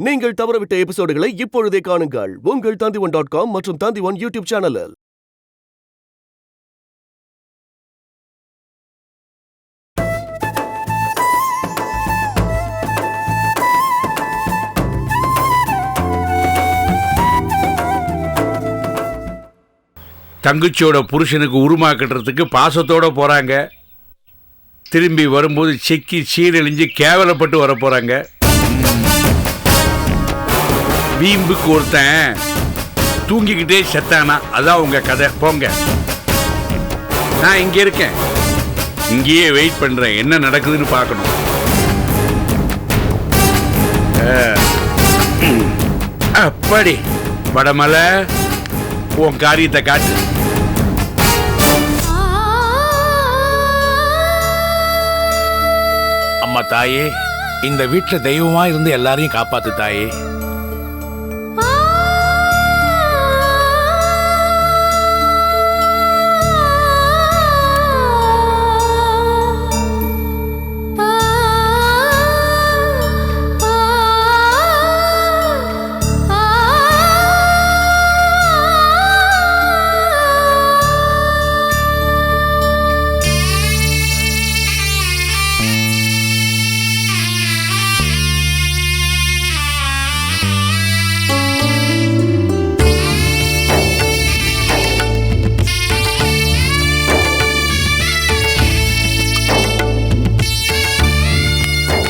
நீங்கள் தவறவிட்ட எபிசோடுகளை இப்பொழுதே காணுங்கள் உங்கள் Tandivan.com மற்றும் Tandivan யூடியூப் சேனலில். தங்கச்சியோட புருஷனுக்கு உருமா கட்டுறதுக்கு பாசத்தோட போறாங்க. திரும்பி வரும்போது செக்கி சீரழிஞ்சு கேவலப்பட்டு வர போறாங்க. வீம்புக்கு ஒருத்தன் தூங்கிக்கிட்டே செத்தானா, அதான் உங்க கதை. போங்க, நான் இங்க இருக்கேன், இங்கேயே வெயிட் பண்றேன், என்ன நடக்குதுன்னு பார்க்கணும். அப்படி வடமலை, உன் காரியத்தை காட்டு. அம்மா தாயே, இந்த வீட்டுல தெய்வமா இருந்து எல்லாரையும் காப்பாத்து தாயே.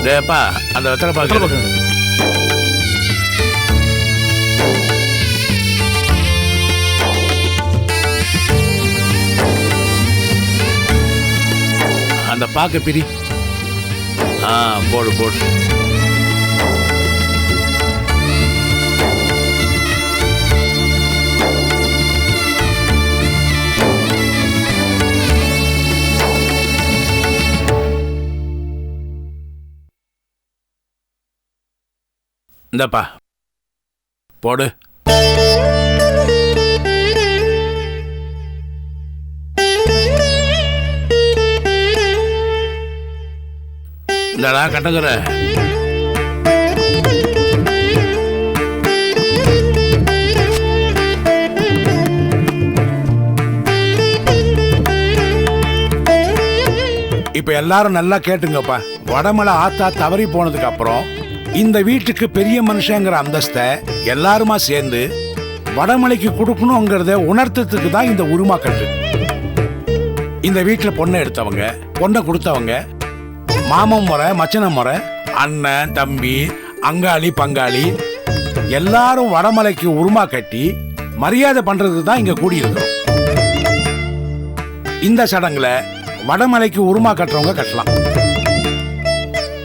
டேப்பா, அந்த வெத்தலை பாக்கு. அந்த பாக்க பிரி. போடு போடு. இந்தப்பா போடு. இந்தடா கட்டதுற. இப்ப எல்லாரும் நல்லா கேட்டுங்கப்பா. வடமலை ஆத்தா தவறி போனதுக்கு அப்புறம் இந்த வீட்டுக்கு பெரிய மனுஷங்கிற அந்தஸ்தை எல்லாருமா சேர்ந்து வடமலைக்கு கொடுக்கணுங்கிறத உணர்த்ததுக்கு தான் இந்த உருமா கட்டு. இந்த வீட்டுல பொண்ணை எடுத்தவங்க, பொண்ணை கொடுத்தவங்க, மாமன் முறை, மச்சன முறை, அண்ணன் தம்பி, அங்காளி பங்காளி எல்லாரும் வடமலைக்கு உருமா கட்டி மரியாதை பண்றதுக்கு தான் இங்க கூடியிருக்கிறோம். இந்த சடங்குல வடமலைக்கு உருமா கட்டுறவங்க கட்டலாம்,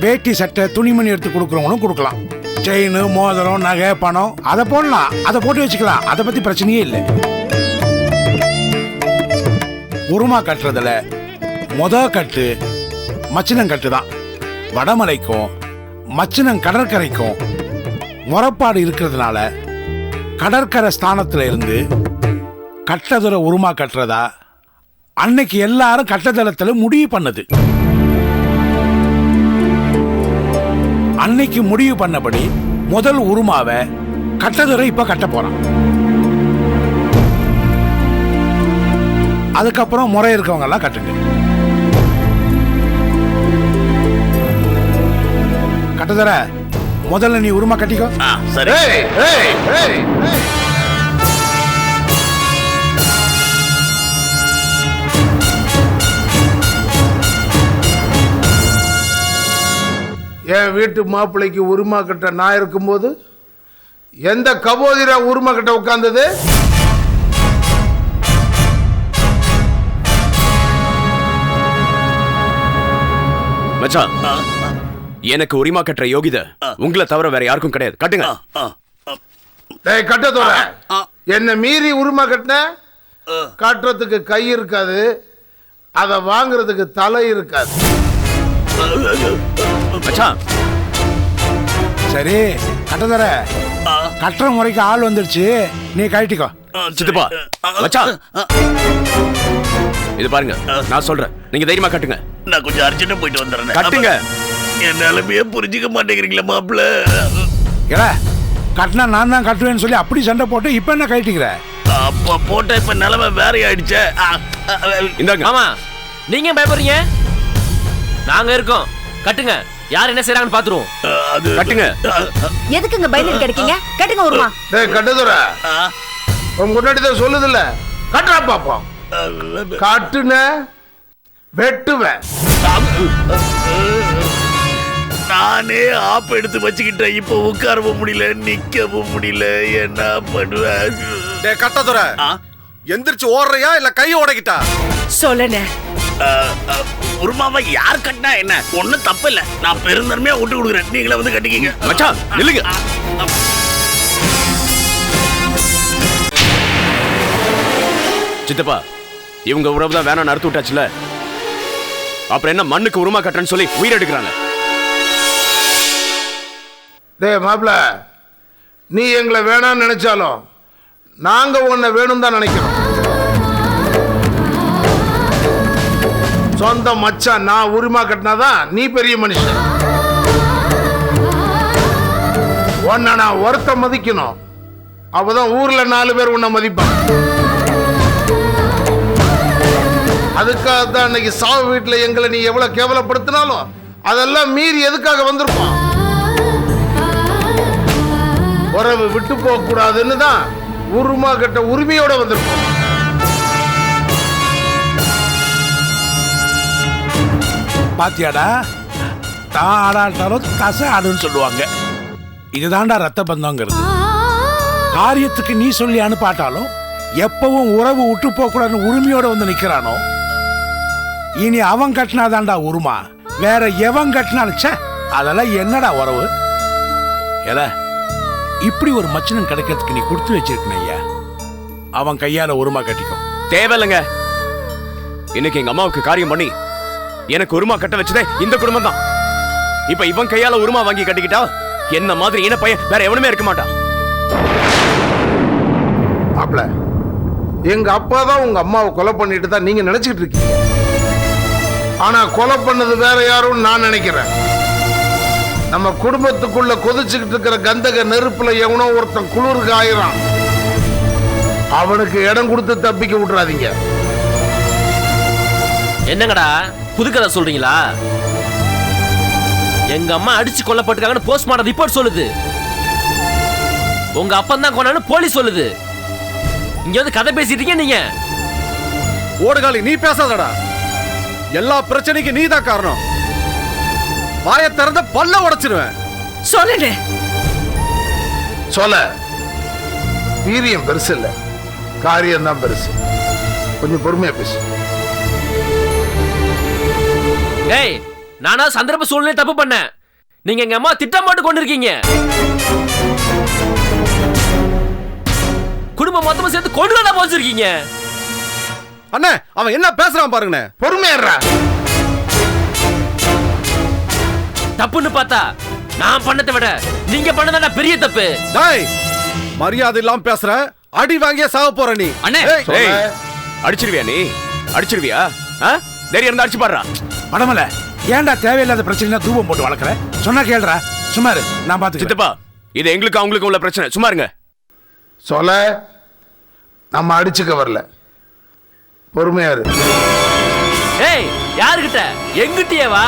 வேட்டி சட்டை துணிமணி எடுத்து கொடுக்குறவங்களும் கொடுக்கலாம், செயின் மோதிரம் நகை பணம் அதை போடலாம், அதை போட்டு வச்சுக்கலாம், அதை பத்தி பிரச்சனையே இல்லை. உருமா கட்டுறதுல கட்டு மச்சினங்கட்டு தான். வடமலைக்கும் மச்சினங் கடற்கரைக்கும் முறப்பாடு இருக்கிறதுனால கடற்கரை ஸ்தானத்துல இருந்து கட்டதுர உருமா கட்டுறதா அன்னைக்கு எல்லாரும் கட்டதளத்துல முடிவு பண்ணது. அன்னைக்கு முடிவு பண்ணபடி முதல் உருமாவை கட்டதுரை இப்ப கட்ட போறான். அதுக்கப்புறம் முறை இருக்கவங்க எல்லாம் கட்டுங்க. கட்டதுரை, முதல்ல நீ உருமா கட்டிக்கோ. சரி. என் வீட்டு மாப்பிள்ளைக்கு உருமா கட்ட நான் இருக்கும்போது எந்த கபோதிரா உருமா கட்ட உட்கார்ந்தது? மச்சான், எனக்கு உரிமா கட்டுற யோகிதை உங்களை தவிர வேற யாருக்கும் கிடையாது. கட்டுங்க. டேய் கட்டதோட, என்ன மீறி உருமா கட்டின கட்டுறதுக்கு கை இருக்காது, அதை வாங்குறதுக்கு தலை இருக்காது. சரி கட்டதர, கட்டுற முறைக்கு ஆள் வந்துருச்சு, நீ கழட்டிக்கோ. சித்தப்பா, மச்சான் இது பாருங்க, நான் சொல்றேன், நீங்க தைரியமா கட்டுங்க. நான் கொஞ்சம் அர்ஜென்ட்டா போயிட்டு வந்துறேன். கட்டுங்க. என் நிலைமையே புரிஞ்சுக்க மாட்டேங்கிறீங்களா மாப்பிள்ள? ஏடா கட்டினா நான் தான் கட்டுவேன்னு சொல்லி அப்படி சண்டை போட்டு இப்ப என்ன கட்டிக்கிற? அப்ப போட்ட இப்ப நிலைமை வேற ஆயிடுச்சே. இந்தாங்க. ஆமா, நீங்க ஏன் பயப்படுறீங்க? நாங்க இருக்கோம், கட்டுங்க. யார் என்ன செய்றாங்கன்னு பாத்துருவோம். கட்டுங்க. எதுக்குங்க பயந்துட்டு கிடைக்கீங்க? கட்டுங்க ஒருமா. டேய் கட்டுதுற, உன் முன்னாடி தான் சொல்லுதில்ல, கட்டுறா பாப்போம். கட்டுன வெட்டுவேன். நானே ஆப் எடுத்து வச்சுக்கிட்டேன். இப்ப உட்காரவும் முடியல, நிக்கவும் முடியல. என்ன பண்ணுவேன்? டேய் கட்டதுற, எந்திரிச்சு ஓடுறியா இல்ல கையை உடைக்கிட்டா? சொல்லுனே. உருமாவை யார் கட்டினா என்ன? ஒண்ணும் தப்பு இல்ல. நான் பெருந்தன்மையா விட்டு கொடுக்குறேன். நீங்களே வந்து கட்டிக்கீங்க. மச்சான் நில்லுங்க. சித்தப்பா, இவங்க உறவு தான் வேணாம் அறுத்து விட்டாச்சுல, அப்புறம் என்ன மண்ணுக்கு உருமா கட்டுறேன்னு சொல்லி உயிர் எடுக்கிறாங்க. டேய் மாப்பிள்ள, நீ எங்களை வேணாம்னு நினைச்சாலும் நாங்க உன்னை வேணும் தான் நினைக்கிறோம். சொந்த மச்சான் நான் உரிமா கட்டினாதான் நீ பெரிய மனுஷன். உன்னை நான் ஒருத்த மதிக்கணும், அப்பதான் ஊர்ல 4 பேர் உன்னை மதிப்பாங்க. அதுக்காக தான் இன்னைக்கு சாவு வீட்டுல எங்களை நீ எவ்வளவு கேவலப்படுத்தினாலும் அதெல்லாம் மீறி எதுக்காக வந்திருப்பான்? உறவு விட்டு போக கூடாதுன்னு தான் உருமா கட்ட உரிமையோட வந்திருப்போம். பாத்தியாடா, தான் ஆடாட்டாலும் கசை ஆடுன்னு சொல்லுவாங்க. இதுதான்டா ரத்த பந்தங்கிறது. காரியத்துக்கு நீ சொல்லி அனுப்பாட்டாலும் எப்பவும் உறவு விட்டு போக கூடாதுன்னு உரிமையோட வந்து நிக்கிறானோ, இனி அவன் கட்டினாதான்டா உருமா. வேற எவன் கட்டினாலும் அதெல்லாம் என்னடா உறவு? ஏல, இப்படி ஒரு மச்சனன் கிடைக்கிறதுக்கு நீ கொடுத்து வச்சிருக்கணும் ஐயா. அவன் கையால உருமா கட்டிக்கும். தேவையில்லைங்க. இன்னைக்கு எங்க அம்மாவுக்கு காரியம் பண்ணி எனக்கு உருமா கட்ட வச்சதே இந்த குடும்பம் தான். இப்ப இவன் கையால உருமா வாங்கி கட்டிக்கிட்டா என்ன மாதிரி இன பையன் வேற எவனுமே இருக்க மாட்டான். மாப்ள, எங்க அப்பா தான் உங்க அம்மாவை கொலை பண்ணிட்டு தான் நீங்க நினைச்சுக்கிட்டு இருக்கீங்க. ஆனா கொலை பண்ணது வேற யாரும் நான் நினைக்கிறேன். நம்ம குடும்பத்துக்குள்ள கொதிச்சுக்கிட்டு இருக்கிற கந்தக நெருப்புல எவனோ ஒருத்தன் குளிருக்கு ஆயிரான். அவனுக்கு இடம் கொடுத்து தப்பிக்க விட்டுறாதீங்க. என்னங்கடா புதுக்கதை சொல்றீங்களா? எங்க அம்மா அடிச்சு கொல்லப்பட்டிருக்காங்கன்னு போஸ்ட்மார்டம் ரிப்போர்ட் சொல்லுது. உங்க அப்பா தான் கொண்டான்னு போலீஸ் சொல்லுது. இங்க வந்து கதை பேசிட்டீங்க நீங்க. ஓடுகாலி நீ பேசாதடா. எல்லா பிரச்சனைக்கும் நீ தான் காரணம். வாயை திறந்த பல்ல உடைச்சிருவேன். சொல்லுனே. சொல்ல வீரியம் பெருசு இல்ல, காரியம் தான் பெருசு. கொஞ்சம் பொறுமையா பேசு. டேய், நானா சந்தர்ப்ப சூழ்நிலை தப்பு பண்ணேன். நீங்க எங்க அம்மா திட்டம் போட்டு கொண்டிருக்கீங்க. குடும்பம் மொத்தமா சேர்த்து கொண்டு போச்சிருக்கீங்க. அண்ணே, அவன் என்ன பேசுறான் பாருங்கண்ணே. பொறுமையா தப்புன்னு பார்த்தா நான் பண்ணதை விட நீங்க பண்ணதா பெரிய தப்பு. டேய், மரியாதை இல்லாம பேசுற, அடி வாங்கிய சாக போற நீ. அண்ணே, அடிச்சிருவியா நீ? அடிச்சிருவியா? தைரியம் இருந்தா அடிச்சு பாடுறா. மடமல, ஏன்டா தேவையில்லாத பிரச்சனை தூபம் போட்டு வளர்க்குற? சொன்னா கேளுடா. சும்மாரு, நான் பாத்துக்கிறேன். சித்தப்பா, இது எங்களுக்கு அவங்களுக்கு உள்ள பிரச்சனை. சும்மா இருங்க. சொல்ல நம்ம அடிச்சுக்க வரல, பொறுமையா இரு. ஏய், யாருகிட்ட? எங்கிட்டயே வா.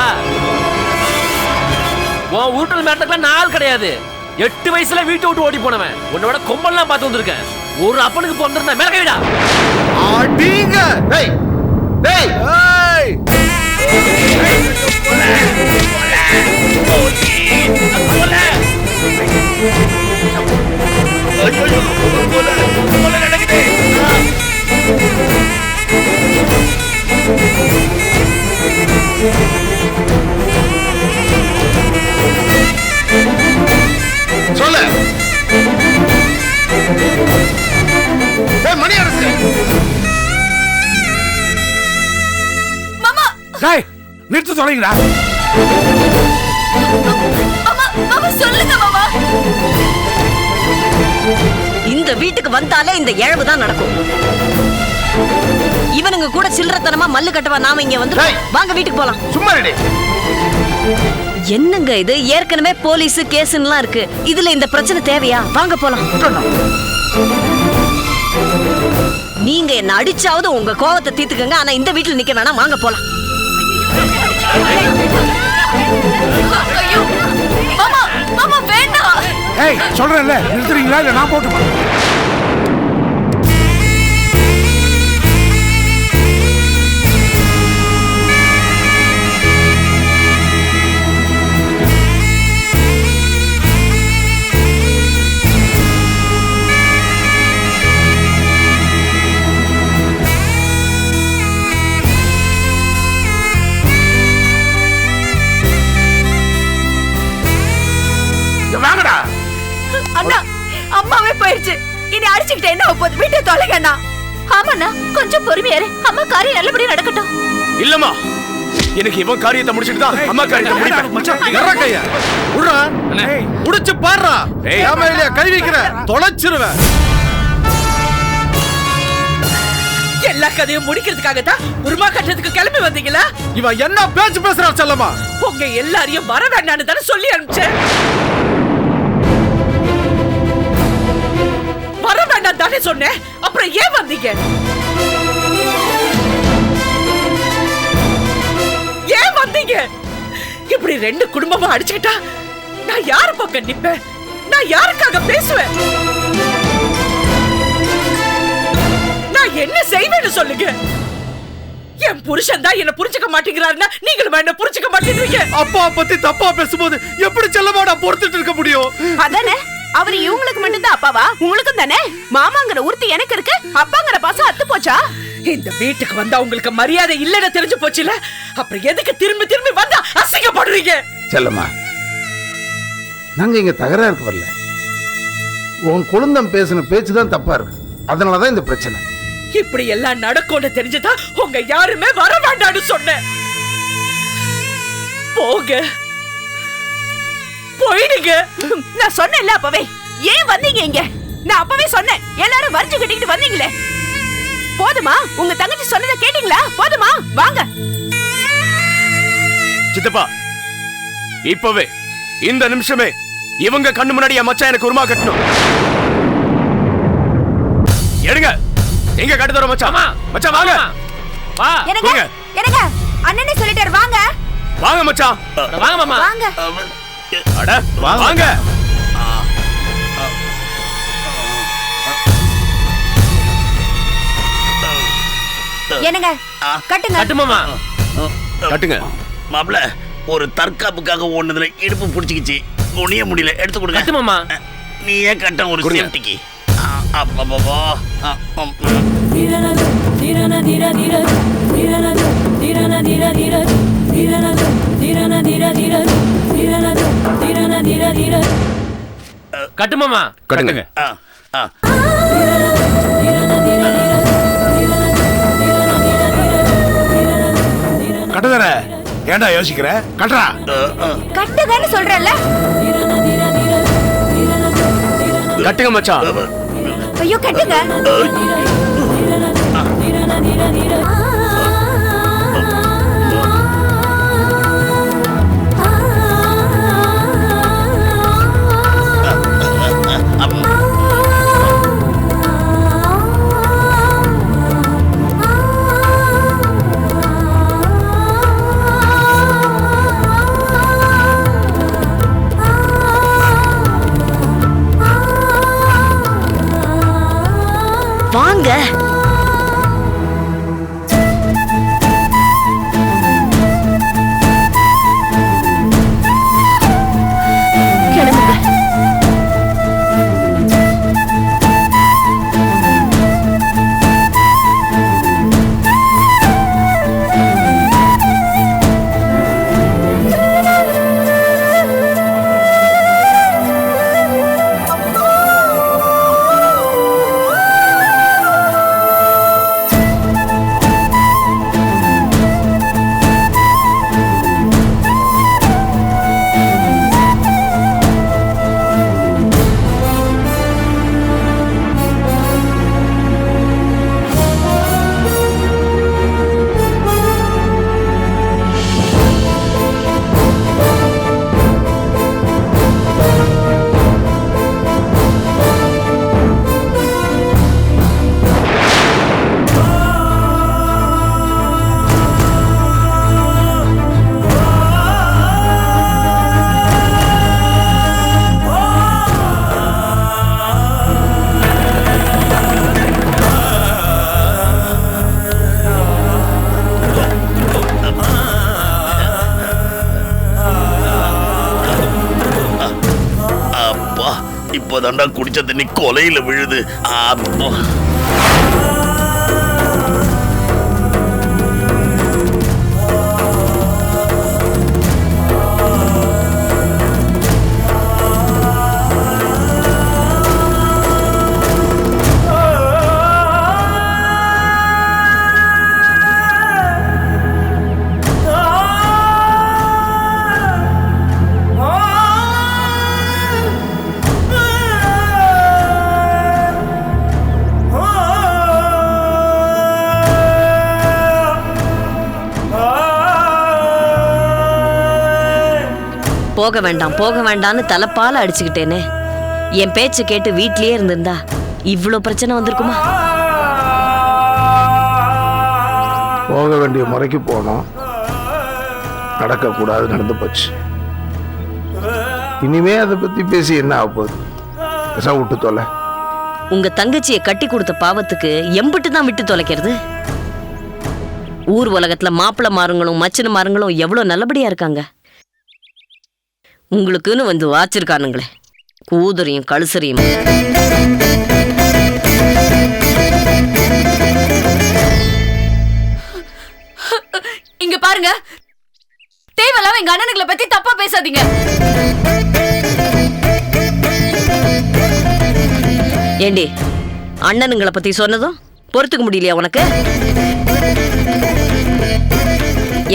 உன் உருட்டல் மேட்டத்துக்குலாம் நாள் கிடையாது. 8 வயசுல வீட்டை விட்டு ஓடி போனவன் உன்னோட கொம்பல்லாம் பார்த்து வந்திருக்கேன். ஒரு அப்பனுக்கு பிறந்திருந்தா மேல கைடா. அடிங்க. டேய் டேய் ஏய், சொல்ல மணி அரசு. மாமா, டேய், நிறுத்து தொலைங்கடா. மாமா, மாமா சொல்லுங்க மாமா. இந்த வீட்டுக்கு வந்தாலே இந்த இழவு தான் நடக்கும். இவனுங்க கூட சில்லறத்தனமா மல்லு கட்டவா நாம இங்க வந்து டேய். வாங்க வீட்டுக்கு போலாம். சும்மா ரெடி. என்னங்க இது? ஏற்கனவே போலீஸ் கேஸ்லாம் இருக்கு. இதுல இந்த பிரச்சனை தேவையா? வாங்க போலாம். நீங்க என்ன அடிச்சாவது உங்க கோவத்தை தீர்த்துக்கங்க. ஆனா இந்த வீட்டுல நிக்க வேணாம். வாங்க போலாம். மாமா, மாமா வேண்டாம். ஏய் சொல்றேன்ல, நிறுத்துறீங்களா இல்ல நான் போட்டுமா? அண்ணா, அம்மாவே போயிடுச்சு. இனி அடிச்சுக்கிட்டே என்ன போகுது? வீட்டை தொலைங்கண்ணா. ஆமாண்ணா, கொஞ்சம் பொறுமையாரு. அம்மா காரியம் நல்லபடியா நடக்கட்டும். இல்லம்மா, எனக்கு இவன் காரியத்தை முடிச்சிட்டு தான் அம்மா காரியத்தை முடிப்பேன். முடிச்சு பாடுறா. கை வைக்கிற தொலைச்சிருவேன். எல்லா கதையும் முடிக்கிறதுக்காக தான் உருமா கட்டத்துக்கு கிளம்பி வந்தீங்களா? இவன் என்ன பேச்சு பேசுறா செல்லம்மா? உங்க எல்லாரையும் வர வேண்டான்னு தானே சொல்லி அனுப்பிச்சேன். வர வேண்டாம் தானே சொன்னேன். அப்புறம் ஏன் வந்தீங்க? ஏன் வந்தீங்க? இப்படி ரெண்டு குடும்பமா அடிச்சுக்கிட்டா நான் யாரு பக்கம் நிப்பேன்? நான் யாருக்காக பேசுவேன்? நான் என்ன செய்வேன்னு சொல்லுங்க. என் புருஷன் தான் என்ன புரிஞ்சுக்க மாட்டேங்கிறாருன்னா நீங்களும் என்ன புரிஞ்சுக்க மாட்டேங்கிறீங்க. அப்பா பத்தி தப்பா பேசும்போது எப்படி செல்லமா நான் பொறுத்துட்டு இருக்க முடியும்? அதானே, அவரு இவங்களுக்கு மட்டும்தான் அப்பாவா? உங்களுக்கும் தானே? மாமாங்கிற உறுதி எனக்கு இருக்கு, அப்பாங்கிற பாசம் அத்து போச்சா? இந்த வீட்டுக்கு வந்தா உங்களுக்கு மரியாதை இல்லன்னு தெரிஞ்சு போச்சுல, அப்புறம் எதுக்கு திரும்பி திரும்பி வந்தா அசிங்கப்படுறீங்க? செல்லம்மா, நாங்க இங்க தகராறுக்கு வரல. உன் குழந்தை பேசின பேச்சு தான் தப்பா இருக்கு. அதனாலதான் இந்த பிரச்சனை. இப்படி எல்லாம் நடக்கும்னு தெரிஞ்சுதா உங்க யாருமே வர வேண்டாம்னு சொன்னேன். போங்க, போயிடுங்க. நான் சொன்னேன்ல அப்பவே. ஏன் வந்தீங்க இங்க? நான் அப்பவே சொன்னேன். எல்லாரும் வரிஞ்சு கட்டிக்கிட்டு வந்தீங்களே. போதுமா? உங்க தங்கச்சி சொன்னதை கேட்டீங்களா? போதுமா? வாங்க. சித்தப்பா, இப்பவே இந்த நிமிஷமே இவங்க கண்ணு முன்னாடி என் மச்சான் எனக்கு உருமா கட்டணும். எடுங்க. எங்க கட்டு தர மச்சான்? மச்சான் வாங்க. வா. என்னங்க? என்னங்க? அண்ணனே சொல்லிட்டாரு வாங்க. வாங்க மச்சான். வாங்க மாமா. வாங்க. அட வாங்க. என்னங்க? கட்டுங்க. கட்டு மாமா. கட்டுங்க. மாப்ள, ஒரு தற்காப்புக்காக ஒண்ணுதுல இடுப்பு புடிச்சிக்கிச்சு. குனிய முடியல, எடுத்து கொடுங்க. கட்டு மாமா. நீ ஏன் கட்ட ஒரு சேஃப்டிக்கு? கட்டு மாமா. கட்டுங்க. கட்டுதர ஏண்டா யோசிக்கிற? கட்டுறா. கட்டுங்கன்னு சொல்றேன்ல. கட்டுங்க மச்சான். ஐயோ கட்டுங்க. வாங்க. இப்போதான்டா குடிச்ச தண்ணி கொலையில விழுது. அப்போ போக வேண்டாம்னு தலைப்பால அடிச்சுக்கிட்டேனே. என் பேச்சு கேட்டு வீட்லயே இருந்திருந்தா இவ்ளோ பிரச்சனை வந்திருக்குமா? போக வேண்டிய முறைக்கு போனோம், நடக்கக்கூடாது, நடந்து போச்சு. இனிமே அதை பத்தி பேசி என்ன ஆக போகுது? விட்டு தொலை. உங்க தங்கச்சியை கட்டி கொடுத்த பாவத்துக்கு எம்பிட்டு தான் விட்டு தொலைக்கிறது? ஊர் உலகத்துல மாப்பிள்ள மாருங்களும் மச்சின மாருங்களும் எவ்வளவு நல்லபடியா இருக்காங்க. உங்களுக்குன்னு வந்து வாச்சிருக்கானுங்களே கூதரையும் கழுசரையும். இங்க பாருங்க, தேவையில்லாம எங்க அண்ணனுங்களை பத்தி தப்பா பேசாதீங்க. ஏண்டி, அண்ணனுங்களை பத்தி சொன்னதும் பொறுத்துக்க முடியலையா உனக்கு?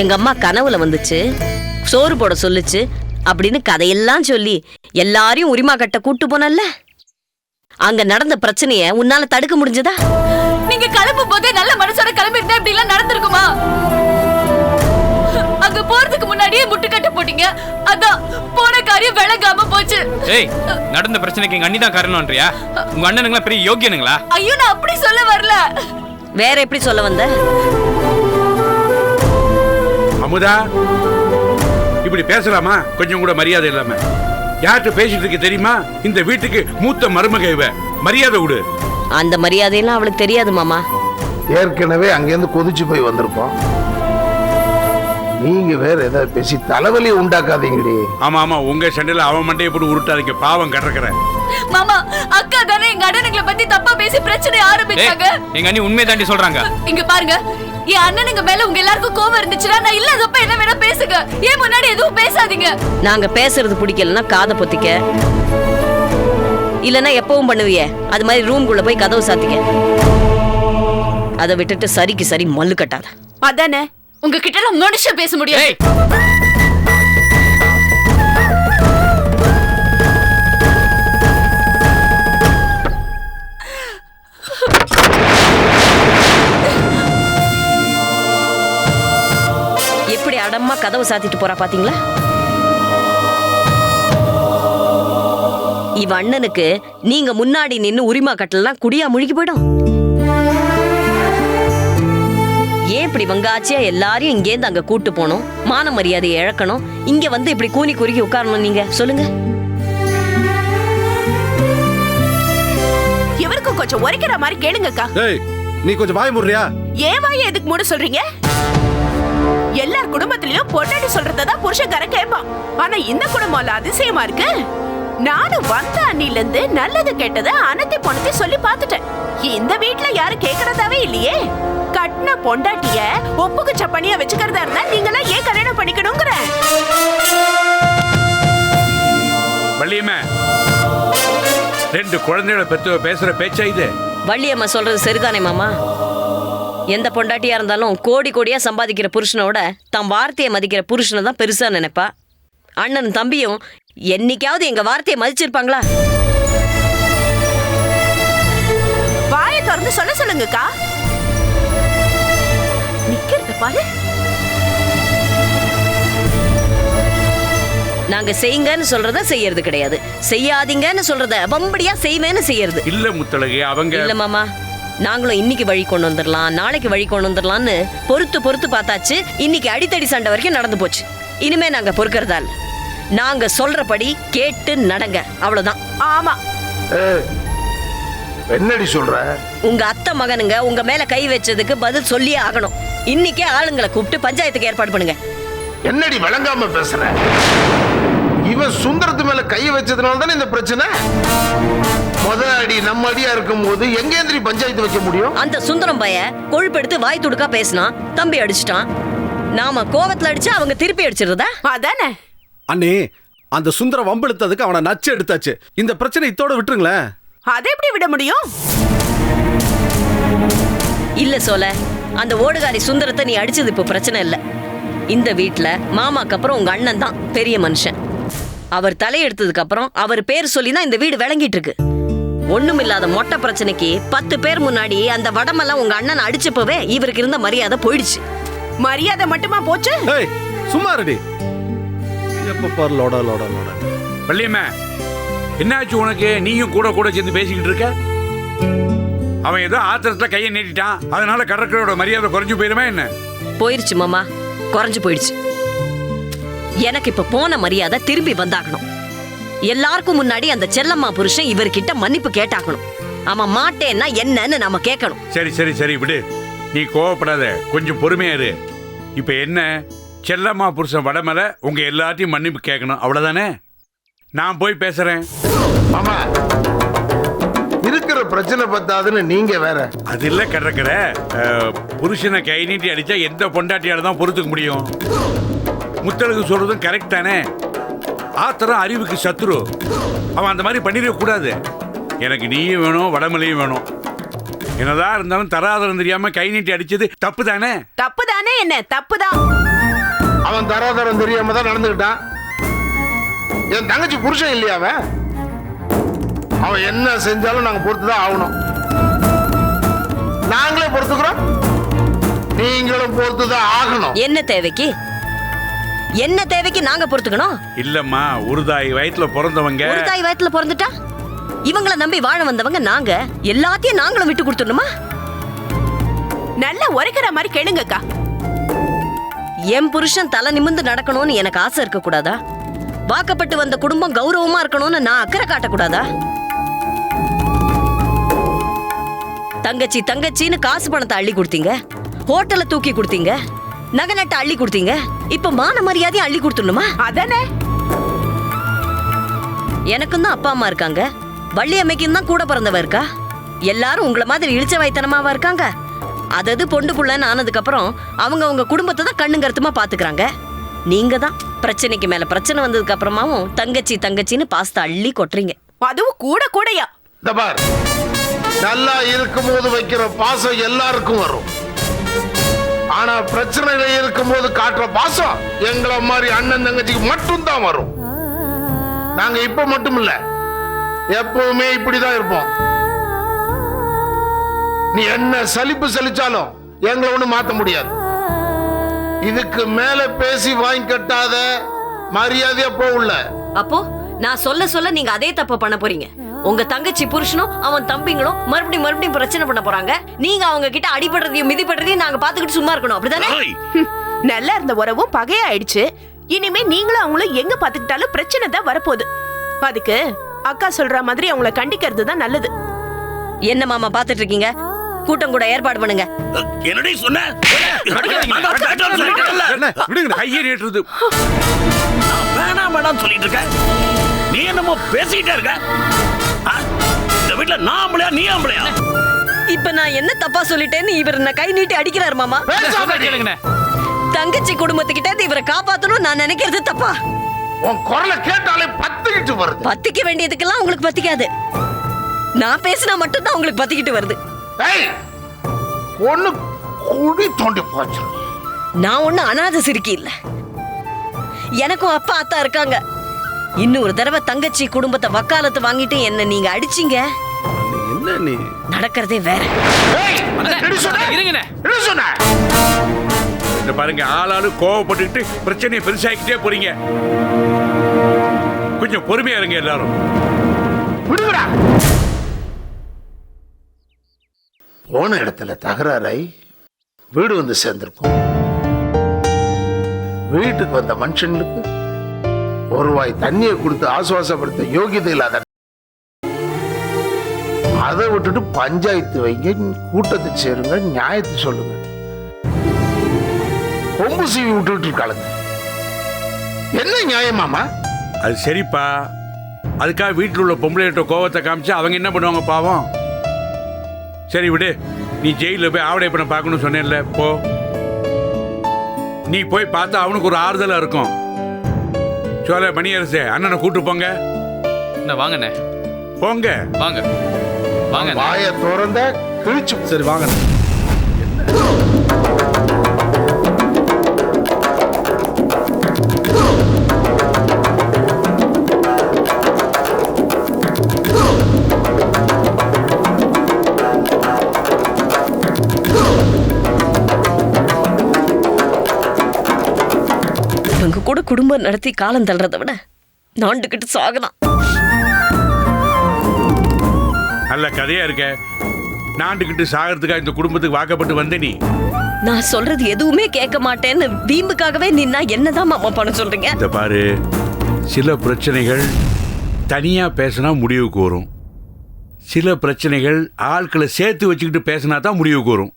எங்க அம்மா கனவுல வந்துச்சு, சோறு போட சொல்லுச்சு அப்படின்னு கதையெல்லாம் சொல்லி எல்லாரையும் உரிமா கட்ட கூட்டு போனல்ல, அங்க நடந்த பிரச்சனைய உன்னால தடுக்க முடிஞ்சதா? நீங்க கிளம்பும் போதே நல்ல மனசோட கிளம்பி இருந்தா இப்படி எல்லாம் நடந்திருக்குமா? அங்க போறதுக்கு முன்னாடியே முட்டுக்கட்ட போட்டீங்க, அதான் போன காரியம் விளங்காம போச்சு. ஏய், நடந்த பிரச்சனைக்கு எங்க அண்ணி தான் காரணம்ன்றியா? உங்க அண்ணனுங்களா பெரிய யோகியனுங்களா? ஐயோ, நான் அப்படி சொல்ல வரல. வேற எப்படி சொல்ல வந்த? அமுதா, இப்படி பேசலாமா? கொஞ்சம் கூட மரியாதை இல்லாம யார்கிட்ட பேசிட்டு இருக்க தெரியுமா? இந்த வீட்டுக்கு மூத்த மருமக இவ, மரியாதை விடு. அந்த மரியாதையெல்லாம் அவளுக்கு தெரியாது மாமா. ஏற்கனவே அங்கேருந்து கொதிச்சு போய் வந்திருப்போம். நீங்க வேற ஏதாவது பேசி தலைவலி உண்டாக்காதீங்கடி. ஆமா, உங்க சண்டையில அவன் மண்டையை போட்டு உருட்டாதீங்க, பாவம் கறக்குறேன். மாமா, அக்கா தானே எங்க அண்ணனுங்களை பத்தி தப்பா பேசி பிரச்சனை ஆரம்பிச்சாங்க. எங்க அண்ணி உண்மை தாண்டி சொல்றாங்க. இங்க பாருங்க, என் அண்ணனுங்க மேல உங்க எல்லாருக்கும் கோவம் இருந்துச்சுன்னா நான் இல்லாதப்ப என்ன வேணா பேசுங்க, ஏன் முன்னாடி எதுவும் பேசாதீங்க. நாங்க பேசுறது பிடிக்கலன்னா காதை பொத்திக்க, இல்லன்னா எப்பவும் பண்ணுவியே அது மாதிரி ரூம்குள்ள போய் கதவு சாத்திக்க. அதை விட்டுட்டு சரிக்கு சரி மல்லு கட்டாத. அதானே உங்ககிட்ட எல்லாம் மனுஷன் பேச முடியாது. எப்படி அடமா கதவு சாத்திட்டு போறா பாத்தீங்களா? இவ அண்ணனுக்கு நீங்க முன்னாடி நின்னு உரிமா கட்டலாம் குடியா முழுகி போயிடும். ஏன் இப்படி வங்காச்சியா எல்லாரையும் இங்கேருந்து அங்க கூட்டு போனோம், மான மரியாதையை இழக்கணும், இங்க வந்து இப்படி கூனி குறுக்கி உட்காரணும்? நீங்க சொல்லுங்க. இவருக்கும் கொஞ்சம் உரைக்கிற மாதிரி கேளுங்கக்கா. நீ கொஞ்சம் வாய் மூடுறியா? ஏன் வாயை எதுக்கு மூட சொல்றீங்க? எல்லார் குடும்பத்திலயும் பொண்டாட்டி சொல்றதான் புருஷக்காரன் கேட்பான். ஆனா இந்த குடும்பம்ல அதிசயமா இருக்கு. நானும் வந்த அண்ணில இருந்து நல்லது கெட்டதை அனத்தி பொண்ணத்தை சொல்லி பார்த்துட்டேன். இந்த வீட்டுல யாரும் கேக்குறதாவே இல்லையே. கட்டின பொண்டாட்டிய ஒப்புக்கு சப்பனியா வச்சுக்கிறதா இருந்தா நீங்களா ஏன் கல்யாணம் பண்ணிக்கணுங்கிற? வள்ளியம்மா, 2 குழந்தைகளை பெற்று பேசுற பேச்சா இது? வள்ளியம்மா சொல்றது சரிதானே மாமா? எந்த பொண்டாட்டியா இருந்தாலும் கோடி கோடியா சம்பாதிக்கிற புருஷனோட தம் வார்த்தையை மதிக்கிற புருஷனை தான் பெருசா நினைப்பா. அண்ணன் தம்பியும் என்னைக்காவது எங்க வார்த்தையை மதிச்சிருப்பாங்களா? வாயை திறந்து சொல்ல சொல்லுங்கக்கா. நிக்கிறத பாரு. நாங்க செய்யுங்கன்னு சொல்றத செய்யறது கிடையாது, செய்யாதீங்கன்னு சொல்றத வம்படியா செய்வேன்னு செய்யறது இல்ல முத்தழகு. அவங்க இல்ல மாமா, நாங்களும் இன்னைக்கு வழி கொண்டு வந்துடலாம், நாளைக்கு வழி கொண்டு வந்துடலாம்னு பொறுத்து பார்த்தாச்சு. இன்னைக்கு அடித்தடி சண்டை வரைக்கும் நடந்து போச்சு. இனிமே நாங்க பொறுக்கிறதா இல்ல, நாங்க சொல்றபடி கேட்டு நடங்க, அவ்வளவுதான். ஆமா. என்னடி சொல்ற? உங்க அத்தை மகனுங்க உங்க மேல கை வச்சதுக்கு பதில் சொல்லியே ஆகணும். இன்னைக்கே ஆளுங்களை கூப்பிட்டு பஞ்சாயத்துக்கு ஏற்பாடு பண்ணுங்க. என்னடி விளங்காம பேசுற? இவன் சுந்தரத்து மேல கையை வச்சதுனால தானே இந்த பிரச்சனை. அடி நம்ம அடியா இருக்கும் போது எங்கேந்திரி பஞ்சாயத்து வைக்க முடியும்? அந்த சுந்தரம் பைய கொழுப்பெடுத்து வாய் துடுக்கா பேசினான், தம்பி அடிச்சிட்டான். நாம கோவத்துல அடிச்சு அவங்க திருப்பி அடிச்சிருந்தா அதானே. அண்ணே, அந்த சுந்தரம் வம்பெடுத்ததுக்கு அவனை நச்சு எடுத்தாச்சு. இந்த பிரச்சனை இத்தோட விட்டுருங்களேன். அதை எப்படி விட முடியும்? இல்ல சோல, அந்த ஓடுகாரி சுந்தரத்தை நீ அடிச்சது இப்ப பிரச்சனை இல்ல. இந்த வீட்டுல மாமாக்கு அப்புறம் உங்க அண்ணன் தான் பெரிய மனுஷன். அவர் தலையெடுத்ததுக்கு அப்புறம் அவர் பேர் சொல்லி தான் இந்த வீடு விளங்கிட்டு இருக்கு. ஒண்ணுமில்லாத மொட்டை பிரச்சனைக்கு 10 பேர் முன்னாடி அந்த வடமெல்லாம் உங்க அண்ணன் அடிச்சப்பவே இவருக்கு இருந்த மரியாதை போயிடுச்சு. மரியாதை மட்டுமா போச்சு? சும்மா ரெடி. எப்ப பாரு லோடா லோடா லோடா. வள்ளியம்மா, என்னாச்சு உனக்கு? நீயும் கூட கூட சேர்ந்து பேசிக்கிட்டு இருக்க. அவன் ஏதோ ஆத்திரத்துல கையை நீட்டிட்டான், அதனால கடற்கரையோட மரியாதை குறைஞ்சு போயிருமா என்ன? போயிருச்சு மாமா, குறைஞ்சு போயிடுச்சு. எனக்கு இப்ப போன மரியாதை திரும்பி வந்தாகணும். எல்லாருக்கும் முன்னாடி அந்த செல்லம்மா புருஷன் இவர்கிட்ட மன்னிப்பு கேட்டாகணும். அவன் மாட்டேன்னா என்னன்னு நாம கேட்கணும். சரி சரி சரி விடு, நீ கோவப்படாத, கொஞ்சம் பொறுமையா இரு. இப்ப என்ன, செல்லம்மா புருஷன் வடமலை உங்க எல்லாத்தையும் மன்னிப்பு கேட்கணும், அவ்வளவுதானே? நான் போய் பேசுறேன். மாமா, இருக்கிற பிரச்சனை பத்தாதுன்னு நீங்க வேற. அது இல்ல கடற்கரை, புருஷனை கை நீட்டி அடிச்சா எந்த பொண்டாட்டியால தான் பொறுத்துக்க முடியும்? முத்தழகு சொல்றதும் கரெக்ட் தானே? ஆத்திரம் அறிவுக்கு சத்துரு. அவன் அந்த மாதிரி பண்ணிட கூடாது. எனக்கு நீயும் வேணும், வடமலையும் வேணும். என்னதான் இருந்தாலும் தராதரம் தெரியாம கை நீட்டி அடிச்சது தப்பு தானே? தப்பு தானே? என்ன தப்புதான்? அவன் தராதரம் தெரியாம தான் நடந்துக்கிட்டான். என் தங்கச்சி புருஷன் இல்லையா அவன்? அவன் என்ன செஞ்சாலும் நாங்க பொறுத்துதான் ஆகணும். நாங்களே பொறுத்துக்கிறோம், நீங்களும் பொறுத்துதான் ஆகணும். என்ன தேவைக்கு என்ன தேவைக்கு நாங்க பொறுத்துக்கணும்? இல்லம்மா, ஒரு தாய் வயித்துல பிறந்தவங்க. ஒரு தாய் வயித்துல பிறந்துட்டா இவங்கள நம்பி வாழ வந்தவங்க நாங்க. எல்லாத்தையும் நாங்களும் விட்டு கொடுத்துடணுமா? நல்லா உரைக்கிற மாதிரி கேளுங்கக்கா. என் புருஷன் தலை நிமிர்ந்து நடக்கணும்னு எனக்கு ஆசை இருக்க கூடாதா? வாக்கப்பட்டு வந்த குடும்பம் கௌரவமா இருக்கணும்னு நான் அக்கறை காட்டக்கூடாதா? தங்கச்சி தங்கச்சின்னு காசு பணத்தை அள்ளி கொடுத்தீங்க, ஹோட்டலை தூக்கி கொடுத்தீங்க, நகை நட்டை அள்ளி கொடுத்தீங்க. இப்ப மான மரியாதையும் அள்ளி கொடுத்துடணுமா? அதானே. எனக்கும் தான் அப்பா அம்மா இருக்காங்க, வள்ளி அம்மைக்கும் தான் கூட பிறந்தவ இருக்கா. எல்லாரும் உங்களை மாதிரி இழிச்ச வைத்தனமாவா இருக்காங்க? அதாவது பொண்டு புள்ளன்னு ஆனதுக்கு அப்புறம் அவங்க அவங்க குடும்பத்தை தான் கண்ணுங்கருத்துமா பாத்துக்கிறாங்க. நீங்க தான் பிரச்சனைக்கு மேல பிரச்சனை வந்ததுக்கு அப்புறமாவும் தங்கச்சி தங்கச்சின்னு பாஸ்தா அள்ளி கொட்டுறீங்க. அதுவும் கூட கூடயா? நல்லா இருக்கும் போது வைக்கிற பாசம் எல்லாருக்கும் வரும். ஆனா பிரச்சனையில இருக்கும் போது காட்டுற பாசம் எங்களை மாதிரி அண்ணன் தங்கச்சிக்கு மட்டும் தான் வரும். நாங்க இப்ப மட்டும் இல்ல, எப்பவுமே இப்படிதான் இருப்போம். நீ என்ன சலிப்பு சலிச்சாலும் எங்களை ஒண்ணு மாத்த முடியாது. இதுக்கு மேல பேசி வாங்கி கட்டாத, மரியாதையா போகல. அப்போ நான் சொல்ல சொல்ல நீங்க அதே தப்பு பண்ண போறீங்க. உங்க தங்கச்சி புருஷனும் அவன் தம்பிங்களும் மறுபடியும் பிரச்சனை பண்ண போறாங்க. நீங்க அவங்க கிட்ட அடிபடுறதையும் மிதிப்படுறதையும் நாங்க பாத்துக்கிட்டு சும்மா இருக்கணும், அப்படிதானே? நல்லா இருந்த உறவும் பகையாயிடுச்சு. இனிமே நீங்களும் அவங்களும் எங்க பாத்துக்கிட்டாலும் பிரச்சனை தான் வரப்போகுது. அதுக்கு அக்கா சொல்ற மாதிரி அவங்கள கண்டிக்கிறது தான் நல்லது. என்ன மாமா பாத்துட்டு இருக்கீங்க? கூட்டம் கூட ஏற்பாடு பண்ணுங்க. என்னடி சொன்ன? கையை நீட்டுறது வேணாம் வேணாம் சொல்லிட்டு இருக்க. நீ என்னமோ பேசிக்கிட்டே இருக்க. இந்த வீட்டுல நான் ஆம்பளையா நீ ஆம்பளையா? இப்ப நான் என்ன தப்பா சொல்லிட்டேன்னு இவர் என்ன கை நீட்டி அடிக்கிறார் மாமா. தங்கச்சி குடும்பத்துக்கிட்ட இவரை காப்பாத்தணும் நான் நினைக்கிறது தப்பா? உன் குரலை கேட்டாலே பத்திக்கிட்டு வருது. பத்திக்க வேண்டியதுக்கெல்லாம் உங்களுக்கு பத்திக்காது. நான் பேசினா மட்டும் தான் உங்களுக்கு பத்திக்கிட்டு வருது. ஒண்ணு குடி தோண்டி போச்சு. நான் ஒண்ணு அனாதை சிரிக்கி இல்ல. எனக்கும் அப்பா அத்தா இருக்காங்க. இன்னொரு தடவை தங்கச்சி குடும்பத்தை வக்காலத்து வாங்கிட்டு என்ன நீங்க அடிச்சீங்க, என்ன நீ நடக்கிறதே வேற. இந்த பாருங்க, ஆளாளு கோவப்பட்டுக்கிட்டு பிரச்சனையை பெருசாக்கிட்டே போறீங்க. கொஞ்சம் பொறுமையா இருங்க எல்லாரும். போன இடத்துல தகராறாய் வீடு வந்து சேர்ந்திருக்கும். வீட்டுக்கு வந்த மனுஷங்களுக்கு ஒரு வாய் தண்ணியை கொடுத்து ஆசுவாசப்படுத்த யோகியதை இல்லாத அதை விட்டுட்டு பஞ்சாயத்து வைங்க, கூட்டத்தை சேருங்க, நியாயத்தை சொல்லுங்க. கொம்பு சீவி விட்டுட்டு இருக்காளுங்க. என்ன நியாயமாமா? அது சரிப்பா, அதுக்காக வீட்டில் உள்ள பொம்பளைகிட்ட கோவத்தை காமிச்சு அவங்க என்ன பண்ணுவாங்க பாவம். சரி விடு, நீ ஜெயிலில் போய் ஆவடை பண்ண பார்க்கணும்னு சொன்னேன்ல, போ. நீ போய் பார்த்தா அவனுக்கு ஒரு ஆறுதலாக இருக்கும். சோழ மணியரசே, அண்ணனை கூட்டு போங்க. வாங்கண்ணே. போங்க வாங்க வாங்க. வாயை திறந்த கிழிச்சு. சரி வாங்க. இவங்க கூட குடும்பம் நடத்தி காலம் தள்ளுறதை விட நாண்டுகிட்டு சாகலாம். நல்ல கதையா இருக்க. நாண்டுகிட்டு சாகிறதுக்காக இந்த குடும்பத்துக்கு வாக்கப்பட்டு வந்த நீ. நான் சொல்றது எதுவுமே கேட்க மாட்டேன்னு வீம்புக்காகவே நின்னா என்னதான் மாமா பண்ண சொல்றீங்க? இந்த பாரு, சில பிரச்சனைகள் தனியா பேசினா முடிவுக்கு வரும். சில பிரச்சனைகள் ஆட்களை சேர்த்து வச்சுக்கிட்டு பேசினா தான் முடிவுக்கு வரும்.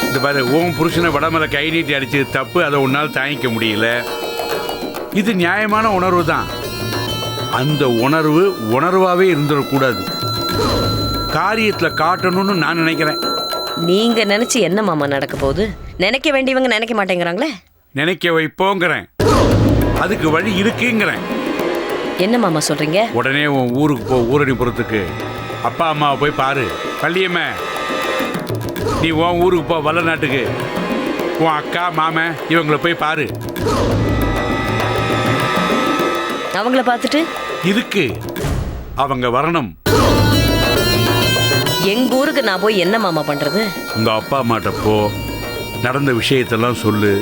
இந்த பாரு, உன் புருஷனை வடமலை கை நீட்டி அடிச்சது தப்பு, அதை உன்னால் தாங்கிக்க முடியல. இது நியாயமான உணர்வு தான். அந்த உணர்வு உணர்வாவே இருந்துடக்கூடாது, காரியத்தில் காட்டணும்னு நான் நினைக்கிறேன். நீங்க நினைச்சு என்ன மாமா நடக்க போகுது? நினைக்க வேண்டியவங்க நினைக்க மாட்டேங்கிறாங்களே. நினைக்க வைப்போங்கிறேன், அதுக்கு வழி இருக்குங்கிறேன். என்ன மாமா சொல்றீங்க? உடனே உன் ஊருக்கு போ, ஊரணிபுரத்துக்கு. அப்பா அம்மாவை போய் பாரு. பள்ளியம்மா, நீ உன் ஊருக்கு போ, வல்ல நாட்டுக்கு. உன் அக்கா மாமன் இவங்களை போய் பாரு. அவங்கள பார்த்துட்டு இதுக்கு அவங்க வரணும். எங்க ஊருக்கு நான் போய் என்ன மாமா பண்றது? உங்க அப்பா அம்மாட்ட போ, நடந்த விஷயத்தெல்லாம் சொல்லு,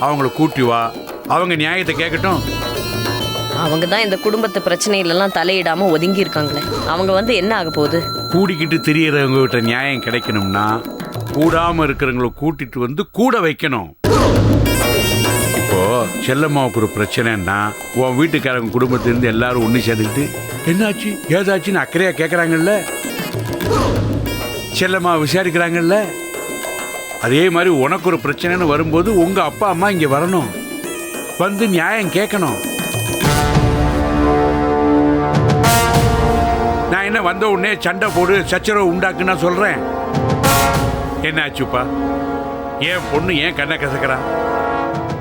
அவங்கள கூட்டி வா, அவங்க நியாயத்தை கேட்கட்டும். அவங்க தான் இந்த குடும்பத்து பிரச்சனையிலலாம் தலையிடாம ஒதுங்கி இருக்காங்களே, அவங்க வந்து என்ன ஆக போகுது? கூடிக்கிட்டு தெரியறவங்க கிட்ட நியாயம் கிடைக்கணும்னா கூடாம இருக்கிறவங்கள கூட்டிட்டு வந்து கூட வைக்கணும். இப்போ செல்லம்மாவுக்கு ஒரு பிரச்சனைன்னா உன் வீட்டுக்காரங்க குடும்பத்திலிருந்து எல்லாரும் ஒன்று சேர்ந்துக்கிட்டு என்னாச்சு ஏதாச்சுன்னு அக்கறையா கேட்குறாங்கல்ல, செல்லம்மா விசாரிக்கிறாங்கல்ல. அதே மாதிரி உனக்கு ஒரு பிரச்சனைன்னு வரும்போது உங்க அப்பா அம்மா இங்க வரணும், வந்து நியாயம் கேட்கணும். நான் என்ன வந்த உடனே சண்டை போடு சச்சரவு உண்டாக்குன்னா சொல்றேன். என்னாச்சுப்பா, ஏன் பொண்ணு ஏன் கண்ணை கசக்கிறா,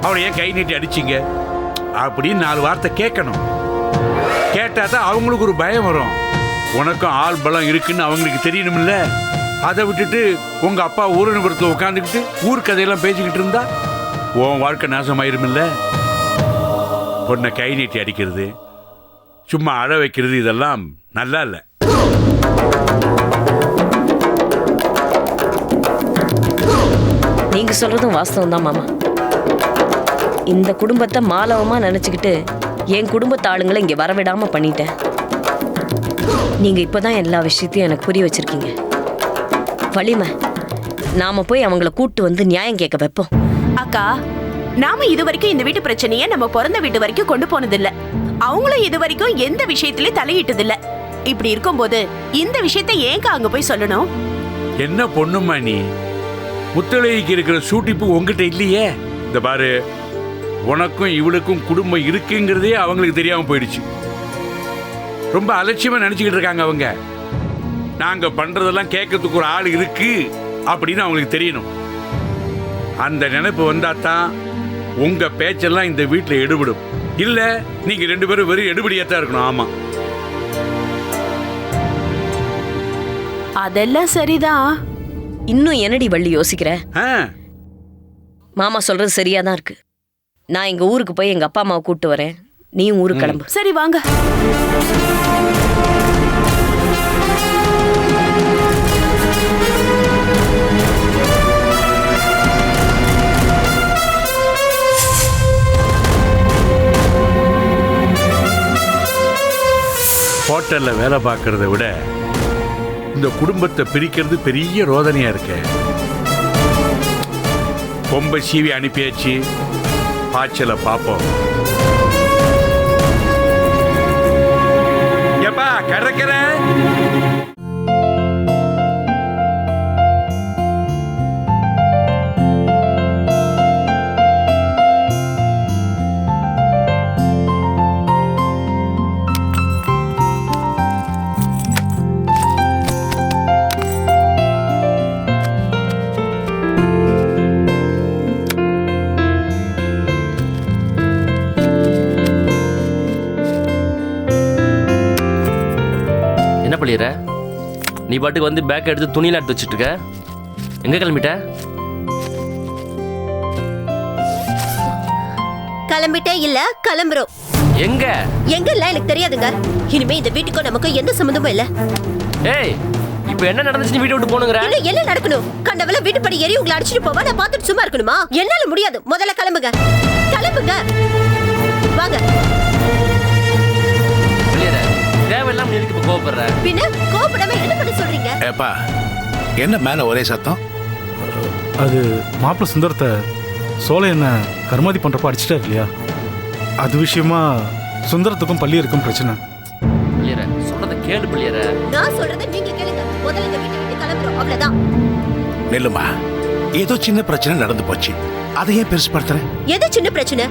அவளை ஏன் கை நீட்டி அடிச்சிங்க அப்படின்னு 4 வார்த்தை கேட்கணும். கேட்டா தான் அவங்களுக்கு ஒரு பயம் வரும். உனக்கும் ஆள் பலம் இருக்குன்னு அவங்களுக்கு தெரியணும்ல. அதை விட்டுட்டு உங்க அப்பா ஊரணிபுரத்தில் உட்காந்துக்கிட்டு ஊர் கதையெல்லாம் பேசிக்கிட்டு இருந்தா உன் வாழ்க்கை நாசமாயிருமில்ல. பொண்ணை கை நீட்டி அடிக்கிறது, சும்மா அழ வைக்கிறது, இதெல்லாம் நல்லா இல்லை. நீங்க சொல்றதும் வாஸ்தவம் தான் மாமா. இந்த குடும்பத்தை மாலவமா நினைச்சுக்கிட்டு என் குடும்பத்து ஆளுங்களை இங்க வரவிடாம பண்ணிட்டேன். நீங்க இப்பதான் எல்லா விஷயத்தையும் எனக்கு புரிய வச்சிருக்கீங்க. வலிமை, நாம போய் அவங்கள கூட்டு வந்து நியாயம் கேட்க வைப்போம். அக்கா, நாம இது வரைக்கும் இந்த வீட்டு பிரச்சனையை நம்ம பிறந்த வீட்டு வரைக்கும் கொண்டு போனதில்ல. அவங்களும் இது வரைக்கும் எந்த விஷயத்திலயும் தலையிட்டதில்ல. இப்படி இருக்கும்போது இந்த விஷயத்தை ஏங்க அங்க போய் சொல்லணும்? என்ன பொண்ணுமா நீ, முத்தலைக்கு இருக்கிற சூட்டிப்பு உங்ககிட்ட இல்லையே. இந்த பாரு, உனக்கும் இவளுக்கும் குடும்பம் இருக்குங்கிறதே அவங்களுக்கு தெரியாம போயிடுச்சு. ரொம்ப அலட்சியமா நினைச்சுக்கிட்டு இருக்காங்க அவங்க. நாங்க பண்றதெல்லாம் கேட்கறதுக்கு ஒரு ஆள் இருக்கு அப்படின்னு அவங்களுக்கு தெரியணும். அந்த நினைப்பு வந்தா தான் உங்க பேச்செல்லாம் இந்த வீட்டில் எடுபடும். இல்ல நீங்க 2 பேரும் வெறும் எடுபடியாத்தான் இருக்கணும். ஆமா, அதெல்லாம் சரிதான். இன்னும் என்னடி வள்ளி யோசிக்கிற? மாமா சொல்றது சரியாதான் இருக்கு. நான் எங்க ஊருக்கு போய் எங்க அப்பா அம்மாவை கூட்டு வரேன், நீயும் ஊருக்கு கிளம்பு. சரி வாங்க. ஹோட்டல்ல வேலை பார்க்கறத விட இந்த குடும்பத்தை பிரிக்கிறது பெரிய ரோதனையா இருக்கு. கொம்பை சீவி அனுப்பியாச்சு, பாய்ச்சலை பார்ப்போம். எப்பா கடற்கரை பள்ளியற நீ பாட்டுக்கு வந்து பேக் எடுத்து துணியில எடுத்து வச்சுட்டு இருக்க? எங்க கிளம்பிட்ட? கிளம்பிட்டே இல்ல, கிளம்புறோம். எங்க எங்க இல்ல எனக்கு தெரியாதுங்க. இனிமே இந்த வீட்டுக்கும் நமக்கு எந்த சம்பந்தமும் இல்ல. ஏய், இப்போ என்ன நடந்துச்சு? நீ வீட்டை விட்டு போணுங்கற? இன்னும் என்ன நடக்கணும்? கண்டவள வீட்டு படி ஏறி உங்களை அடிச்சிட்டு போவா, நான் பார்த்துட்டு சும்மா இருக்கணுமா? என்னால முடியாது. முதல்ல கிளம்புங்க, கிளம்புங்க, வாங்க. பள்ளியற தேவையில்லாம நீ எதுக்கு இப்ப கோவப்படுற? பின்ன கோபப்படாம என்ன பண்ண சொல்றீங்க? ஏப்பா என்ன மேல ஒரே சத்தம்? அது மாப்பிள்ள சுந்தரத்தை சோலை என்ன கருமாதி பண்றப்ப அடிச்சிட்டாரு இல்லையா, அது விஷயமா சுந்தரத்துக்கும் பள்ளியருக்கும் பிரச்சனை. பள்ளியற சொல்றத கேளு பள்ளியற. நான் சொல்றத நீங்க கேளுங்க. முதல்ல இந்த வீட்டை விட்டு கிளம்புறோம், அவ்வளவுதான். நெல்லுமா, ஏதோ சின்ன பிரச்சனை நடந்து போச்சு, அதை ஏன் பெருசுப்படுத்துற? எது சின்ன பிரச்சனை?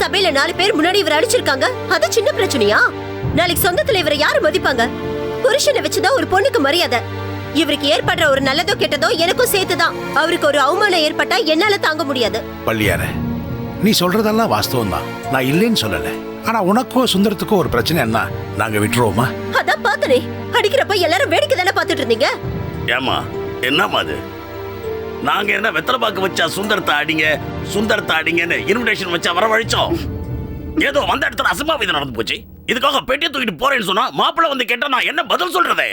சபையில 4 பேர் முன்னாடி இவரை அடிச்சிருக்காங்க, அது சின்ன பிரச்சனையா? நாளைக்கு சொந்தத்துல இவரை யாரு மதிப்பாங்க? புருஷனை வச்சுதான் ஒரு பொண்ணுக்கு மரியாதை. இவருக்கு ஏற்படுற ஒரு நல்லதோ கெட்டதோ எனக்கும் சேர்த்துதான். அவருக்கு ஒரு அவமானம் ஏற்பட்டா என்னால தாங்க முடியாது. பள்ளியார, நீ சொல்றதெல்லாம் வாஸ்தவம் தான், நான் இல்லைன்னு சொல்லல. ஆனா உனக்கோ சுந்தரத்துக்கோ ஒரு பிரச்சனை என்ன, நாங்க விட்டுருவோமா? அதான் பார்த்தனே, அடிக்கிறப்ப எல்லாரும் வேடிக்கை தானே பார்த்துட்டு இருந்தீங்க. ஏமா என்னம்மா அது? நாங்க என்ன வெத்தலை பாக்கு வச்சா சுந்தரத்தை அடிங்கன்னு இன்விடேஷன் வச்சா வரவழைச்சோம்? ஏதோ வந்த இடத்துல அசம்பாவிதம் நடந்து போச்சு. இதுக்காக பெட்டியை தூக்கிட்டு போறேன்னு சொன்னா மாப்பிள்ளை வந்து கேட்டா நான் என்ன பதில் சொல்றதே?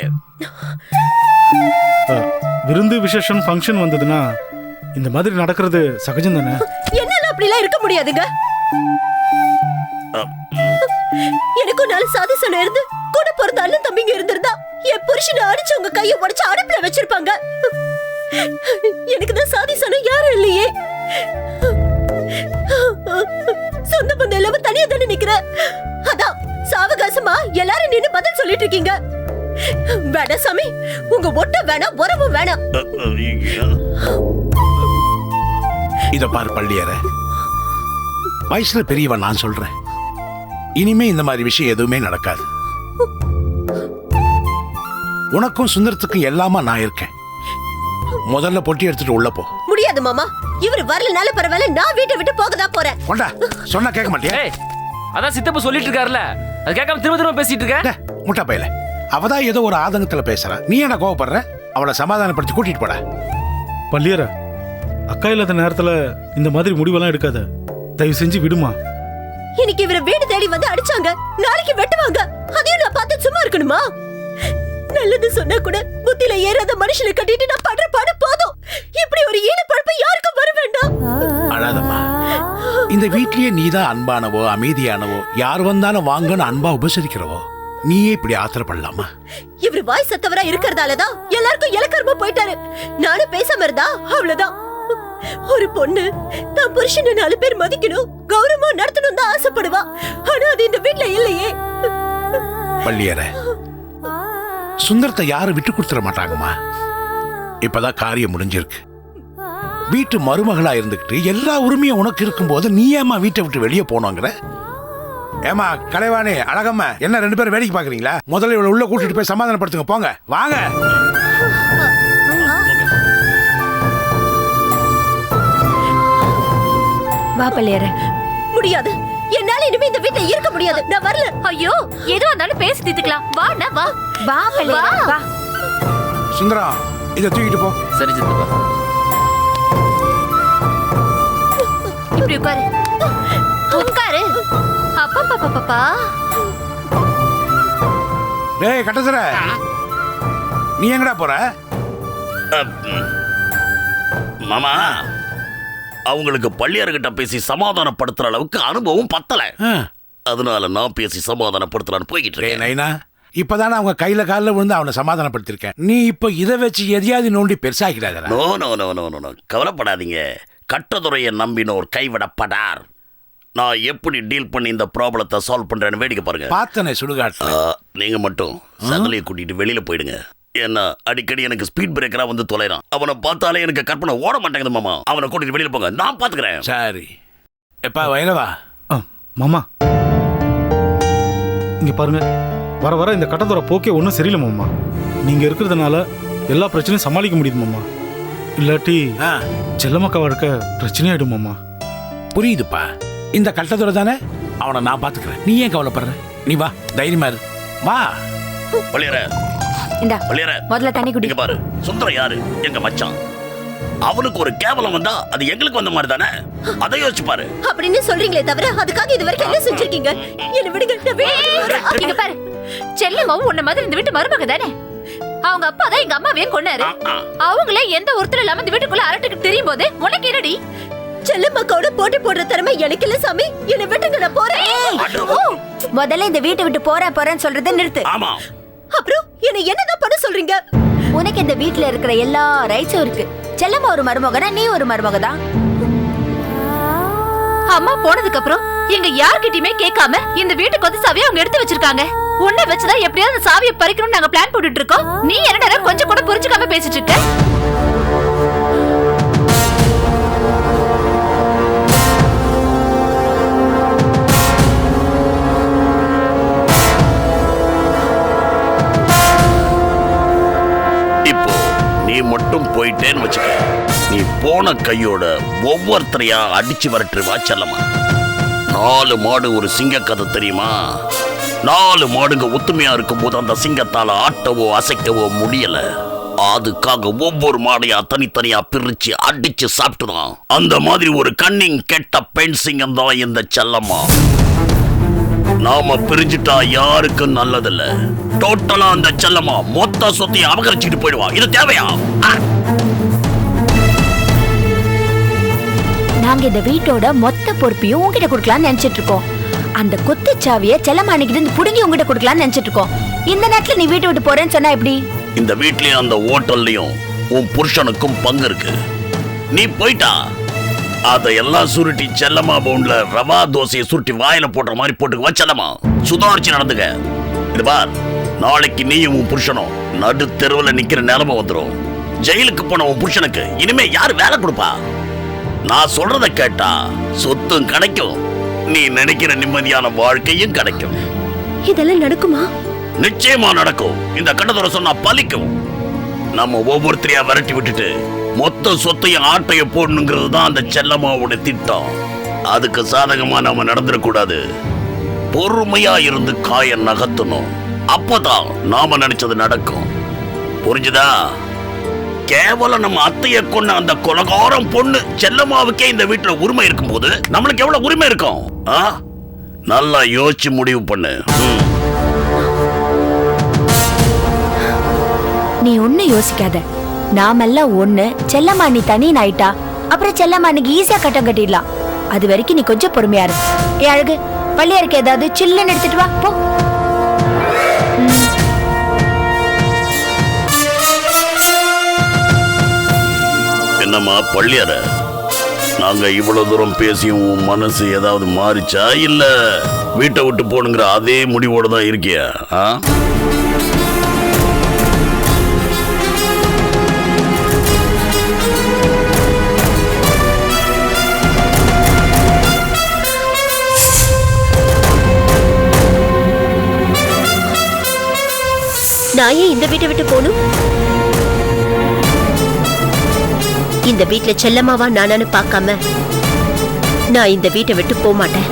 விருந்து விசேஷம் ஃபங்க்ஷன் வந்ததுன்னா இந்த மாதிரி நடக்கிறது சகஜம் தானே. என்னால அப்படிலாம் இருக்க முடியாதுங்க. எனக்கும் 4 சாதி சொன்ன இருந்து கூட பிறந்த அண்ணன் தம்பிங்க இருந்திருந்தா என் புருஷனை அடிச்சு உங்க கையை உடைச்சு அடுப்புல வச்சிருப்பாங்க. எனக்கு தான் சாதி சொன்ன யாரும் இல்லையே. சொந்த பந்தம் இல்லாம தனியா தானே நிக்கிற. அதான் சாவகாசமா எல்லாரும் நின்னு பதில் சொல்லிட்டு இருக்கீங்க. வேணாம் சாமி, உங்க ஒட்ட வேணாம், உறவும் வேணாம். இத பாரு பள்ளியார, வயசுல பெரியவன் நான் சொல்றேன், இனிமே இந்த மாதிரி விஷயம் எதுவுமே நடக்காது. உனக்கும் சுந்தரத்துக்கும் எல்லாமா நான் இருக்கேன். முதல்ல பொட்டி எடுத்துட்டு உள்ள போ. முடியாது மாமா, இவர் வரலனால பரவாயில்ல, நான் வீட்டை விட்டு போக தான் போறேன். கொண்டா, சொன்னா கேட்க மாட்டியா? அதான் சித்தப்ப சொல்லிட்டு இருக்காருல, அது கேட்காம திரும்ப பேசிட்டு இருக்க. முட்டா பையல, அவதான் ஏதோ ஒரு ஆதங்கத்துல பேசுறா, நீ என்ன கோவப்படுற? அவளை சமாதானப்படுத்தி கூட்டிட்டு போட. பள்ளியற, அக்கா இல்லாத நேரத்துல இந்த மாதிரி முடிவெல்லாம் எடுக்காத, தயவு செஞ்சு விடுமா. இன்னைக்கு இவரை வீடு தேடி வந்து அடிச்சாங்க, நாளைக்கு வெட்டுவாங்க, அதையும் நான் பார்த்து சும்மா இருக்கணுமா? நல்லது சொன்னா கூட புத்தியில ஏறாத மனுஷனை கட்டிட்டு நான் படுற பாடு போதும். இப்படி ஒரு ஈன பழப்பு யாருக்கும் வர வேண்டாம். அழாதம்மா, இந்த வீட்லயே நீதான் அன்பானவோ அமைதியானவோ, யார் வந்தாலும் வாங்கன்னு அன்பா உபசரிக்கிறவோ, நீயே இப்படி ஆத்திரப்படலாமா? இவர் வாய் சத்தவரா இருக்கிறதாலதான் எல்லாருக்கும் இலக்கரமா போயிட்டாரு. நானும் பேசாம இருந்தா அவ்வளவுதான். ஒரு பொண்ணு தான் புருஷனை 4 பேர் மதிக்கணும், கௌரவமா நடத்தணும் தான் ஆசைப்படுவா. ஆனா அது இந்த வீட்ல இல்லையே. பள்ளியற, சுந்தரத்தை யாரும் விட்டு கொடுத்துட மாட்டாங்கம்மா. இப்பதான் காரியம் முடிஞ்சிருக்கு. வீட்டு மருமகளா இருந்துகிட்டு எல்லா உரிமையும் உனக்கு இருக்கும் போது நீ ஏமா வீட்டை விட்டு வெளியே போனோங்கிற? ஏமா கலைவாணி, அழகம்மா, என்ன 2 பேரும் வேடிக்கை பாக்குறீங்களா? முதல்ல இவளை உள்ள கூட்டிட்டு போய் சமாதானப்படுத்துங்க, போங்க வாங்க. வா பள்ளியற. முடியாது, என்னால இனிமே இந்த வீட்ல இருக்க முடியாது. நான் வரல. ஐயோ, எதுவா இருந்தாலும் பேசி தீர்த்துக்கலாம். வா வா வா பள்ளியற, வா. சுந்தரம், இதை தூக்கிட்டு போ. சரி சித்தப்பா. இப்படி உட்காரு, உட்காரு. அப்பா பாப்பா பாப்பா. டேய் கட்டசர, நீ எங்கடா போற? மாமா, அவங்களுக்கு பள்ளியார்கிட்ட பேசி சமாதானப்படுத்துற அளவுக்கு அனுபவம் பத்தல. அதனால நான் பேசி சமாதானப்படுத்தலான்னு போய்கிட்டு இருக்கேன். நைனா, இப்பதானே அவங்க கையில காலில் விழுந்து அவனை சமாதானப்படுத்திருக்கேன். நீ இப்ப இதை வச்சு எதையாவது நோண்டி பெருசாக்கிறாங்க. No no no no no, கவலைப்படாதீங்க. கட்டதுறையை நம்பினோர் கைவிடப்படார். நான் எப்படி டீல் பண்ணி இந்த ப்ராப்ளத்தை சால்வ் பண்றேன்னு வேடிக்கை பாருங்க. பார்த்தனே சுடுகாட்டு. நீங்க மட்டும் சகலையை கூட்டிட்டு வெளியில போயிடுங்க. ஏன்னா அடிக்கடி எனக்கு ஸ்பீட் பிரேக்கரா வந்து தொலைறான். அவனை பார்த்தாலே எனக்கு கற்பனை ஓட மாட்டேங்குது மாமா. அவனை கூட்டிட்டு வெளியில போங்க, நான் பாத்துக்கிறேன். சரி. எப்பா வைரவா. மாமா இங்க பாருங்க, வர வர இந்த கட்டத்தோட போக்கே ஒன்றும் சரியில்லை மாமா. நீங்க இருக்கிறதுனால எல்லா பிரச்சனையும் சமாளிக்க முடியுது மாமா. இல்லாட்டி செல்லமக்கா வாழ்க்கை பிரச்சனையாயிடும் மாமா. புரியுதுப்பா, இந்த கட்டத்தோட தானே, அவனை நான் பாத்துக்கிறேன். நீ ஏன் கவலைப்படுற? நீ வா, தைரியமா இரு, வா. பள்ளியற, இந்தா வள்ளியரே, முதல்ல தண்ணி குடி. இங்க பாரு, சுந்தரம் யாரு? எங்க மச்சான். அவனுக்கு ஒரு கேவலம் வந்தா அது எங்களுக்கு வந்த மாதிரி தானே? அதை யோசிச்சு பாரு. அப்படின்னு சொல்றீங்களே தவிர அதுக்காக இது வரைக்கும் என்ன செஞ்சிருக்கீங்க? என்ன விடுங்க. இங்க பாரு, செல்லம்மாவும் உன்ன மாதிரி இந்த வீட்டு மருமக தானே. அவங்க அப்பா தான் எங்க அம்மாவே கொன்னாரு. அவங்களே எந்த ஒருத்தர் இல்லாம இந்த வீட்டுக்குள்ள அரட்டுக்கு தெரியும் போது உனக்கு என்னடி? செல்லம்மாக்கோட போட்டி போடுற திறமை எனக்கு இல்ல சாமி. என்ன விட்டுங்க, நான் போறேன். முதல்ல இந்த வீட்டை விட்டு போறேன்னு சொல்றதை நிறுத்து. ஆமா. அப்புறம் என்ன என்னதான் பண்ண சொல்றீங்க? உனக்கு இந்த வீட்ல இருக்கிற எல்லா ரைட்ஸும் இருக்கு. செல்லம்மா ஒரு மருமகனா, நீ ஒரு மருமகதான். அம்மா போனதுக்கு அப்புறம் எங்க யார்கிட்டயுமே கேட்காம இந்த வீட்டுக்கு வந்து சாவியை அவங்க எடுத்து வச்சிருக்காங்க. உன்னை வச்சுதான் எப்படியாவது அந்த சாவியை பறிக்கணும்னு நாங்க பிளான் போட்டுட்டு இருக்கோம். நீ என்னடா கொஞ்சம் கூட புரிஞ்சுக்காம பேசிட்டு இருக்க? இப்போ நீ மட்டும் போயிட்டேன்னு வச்சுக்க, நீ போன கையோட ஒவ்வொருத்தரையா அடிச்சு வரட்டுவா செல்லம்மா. 4 மாடு ஒரு சிங்க கதை தெரியுமா? 4 மாடுங்க ஒத்துமையா இருக்கும் போது அந்த சிங்கத்தால ஆட்டவோ அசைக்கவோ முடியல. அதுக்காக ஒவ்வொரு மாடையா தனித்தனியா பிரிச்சு அடிச்சு சாப்பிட்டுதான். அந்த மாதிரி ஒரு கண்ணிங் கெட்ட பெண் சிங்கம் தான் இந்த செல்லம்மா. நாம பிரிஞ்சுட்டா யாருக்கும் நல்லதில்ல. டோட்டலா அந்த செல்லம்மா மொத்த சொத்தையும் அபகரிச்சுட்டு போயிடுவா. இது தேவையா? நாங்க இந்த வீட்டோட மொத்த பொறுப்பையும் உங்ககிட்ட கொடுக்கலாம்னு நினைச்சிட்டு இருக்கோம். அந்த குத்துச்சாவிய செல்லம்மா அன்னைக்கு இருந்து புடுங்கி உங்ககிட்ட கொடுக்கலாம்னு நினைச்சிட்டு இருக்கோம். இந்த நேரத்துல நீ வீட்டை விட்டு போறேன்னு சொன்னா எப்படி? இந்த வீட்லயும் அந்த ஹோட்டல்லையும் உன் புருஷனுக்கும் பங்கு இருக்கு. நீ போயிட்டா அதையெல்லாம் சுருட்டி செல்லம்மா பவுன்ல ரவா தோசையை சுருட்டி வாயில போடுற மாதிரி போட்டுக்குவா செல்லம்மா. சுதாரிச்சு நடந்துக்க. இது பார், நாளைக்கு நீயும் உன் புருஷனும் நடு தெருவில் நிக்கிற நிலைமை வந்துடும். ஜெயிலுக்கு போன உன் புருஷனுக்கு இனிமே யாரு வேலை கொடுப்பா? நான் சொல்றத கேட்டா சொத்தும் கிடைக்கும், நீ நினைக்கிற நிம்மதியான வாழ்க்கையும் கிடைக்கும். இதெல்லாம் நடக்குமா? நிச்சயமா நடக்கும். இந்த கண்டதோர சொன்னா பலிக்கும். நம்ம ஒவ்வொருத்தரையா விரட்டி விட்டுட்டு மொத்த சொத்தையும் ஆட்டைய போடணுங்கிறது தான் அந்த செல்லம்மாவோட திட்டம். அதுக்கு சாதகமா நாம நடந்துடக்கூடாது. பொறுமையா இருந்து காய நகர்த்தணும். அப்பதான் நாம நினைச்சது நடக்கும். புரிஞ்சுதா? கேவலம் நம்ம அத்தைய கொண்ட அந்த கொலகாரம் பொண்ணு செல்லம்மாவுக்கே இந்த வீட்டுல உரிமை இருக்கும் போது நம்மளுக்கு எவ்வளவு உரிமை இருக்கும்? நல்லா யோசிச்சு முடிவு பண்ணு. நீ ஒண்ணு யோசிக்காத. நாமெல்லாம் ஒண்ணு. செல்லம்மா நீ தனி ஆயிட்டா அப்புறம் செல்லம்மா நீக்கு ஈஸியா கட்டம் கட்டிடலாம். அது வரைக்கும் நீ கொஞ்சம் பொறுமையா இரு. ஏ அழகு, பள்ளியாருக்கு ஏதாவது சில்லுன்னு எடுத்துட்டு வா போ. என்னம்மா பள்ளியார, நாங்க இவ்வளவு தூரம் பேசியும் உன் மனசு ஏதாவது மாறிச்சா? இல்ல வீட்டை விட்டு போனுங்கிற அதே முடிவோட தான் இருக்கியா? நான் ஏன் இந்த வீட்டை விட்டு போகணும்? இந்த வீட்டுல செல்லம்மாவா நானான்னு பார்க்காம நான் இந்த வீட்டை விட்டு போக மாட்டேன்.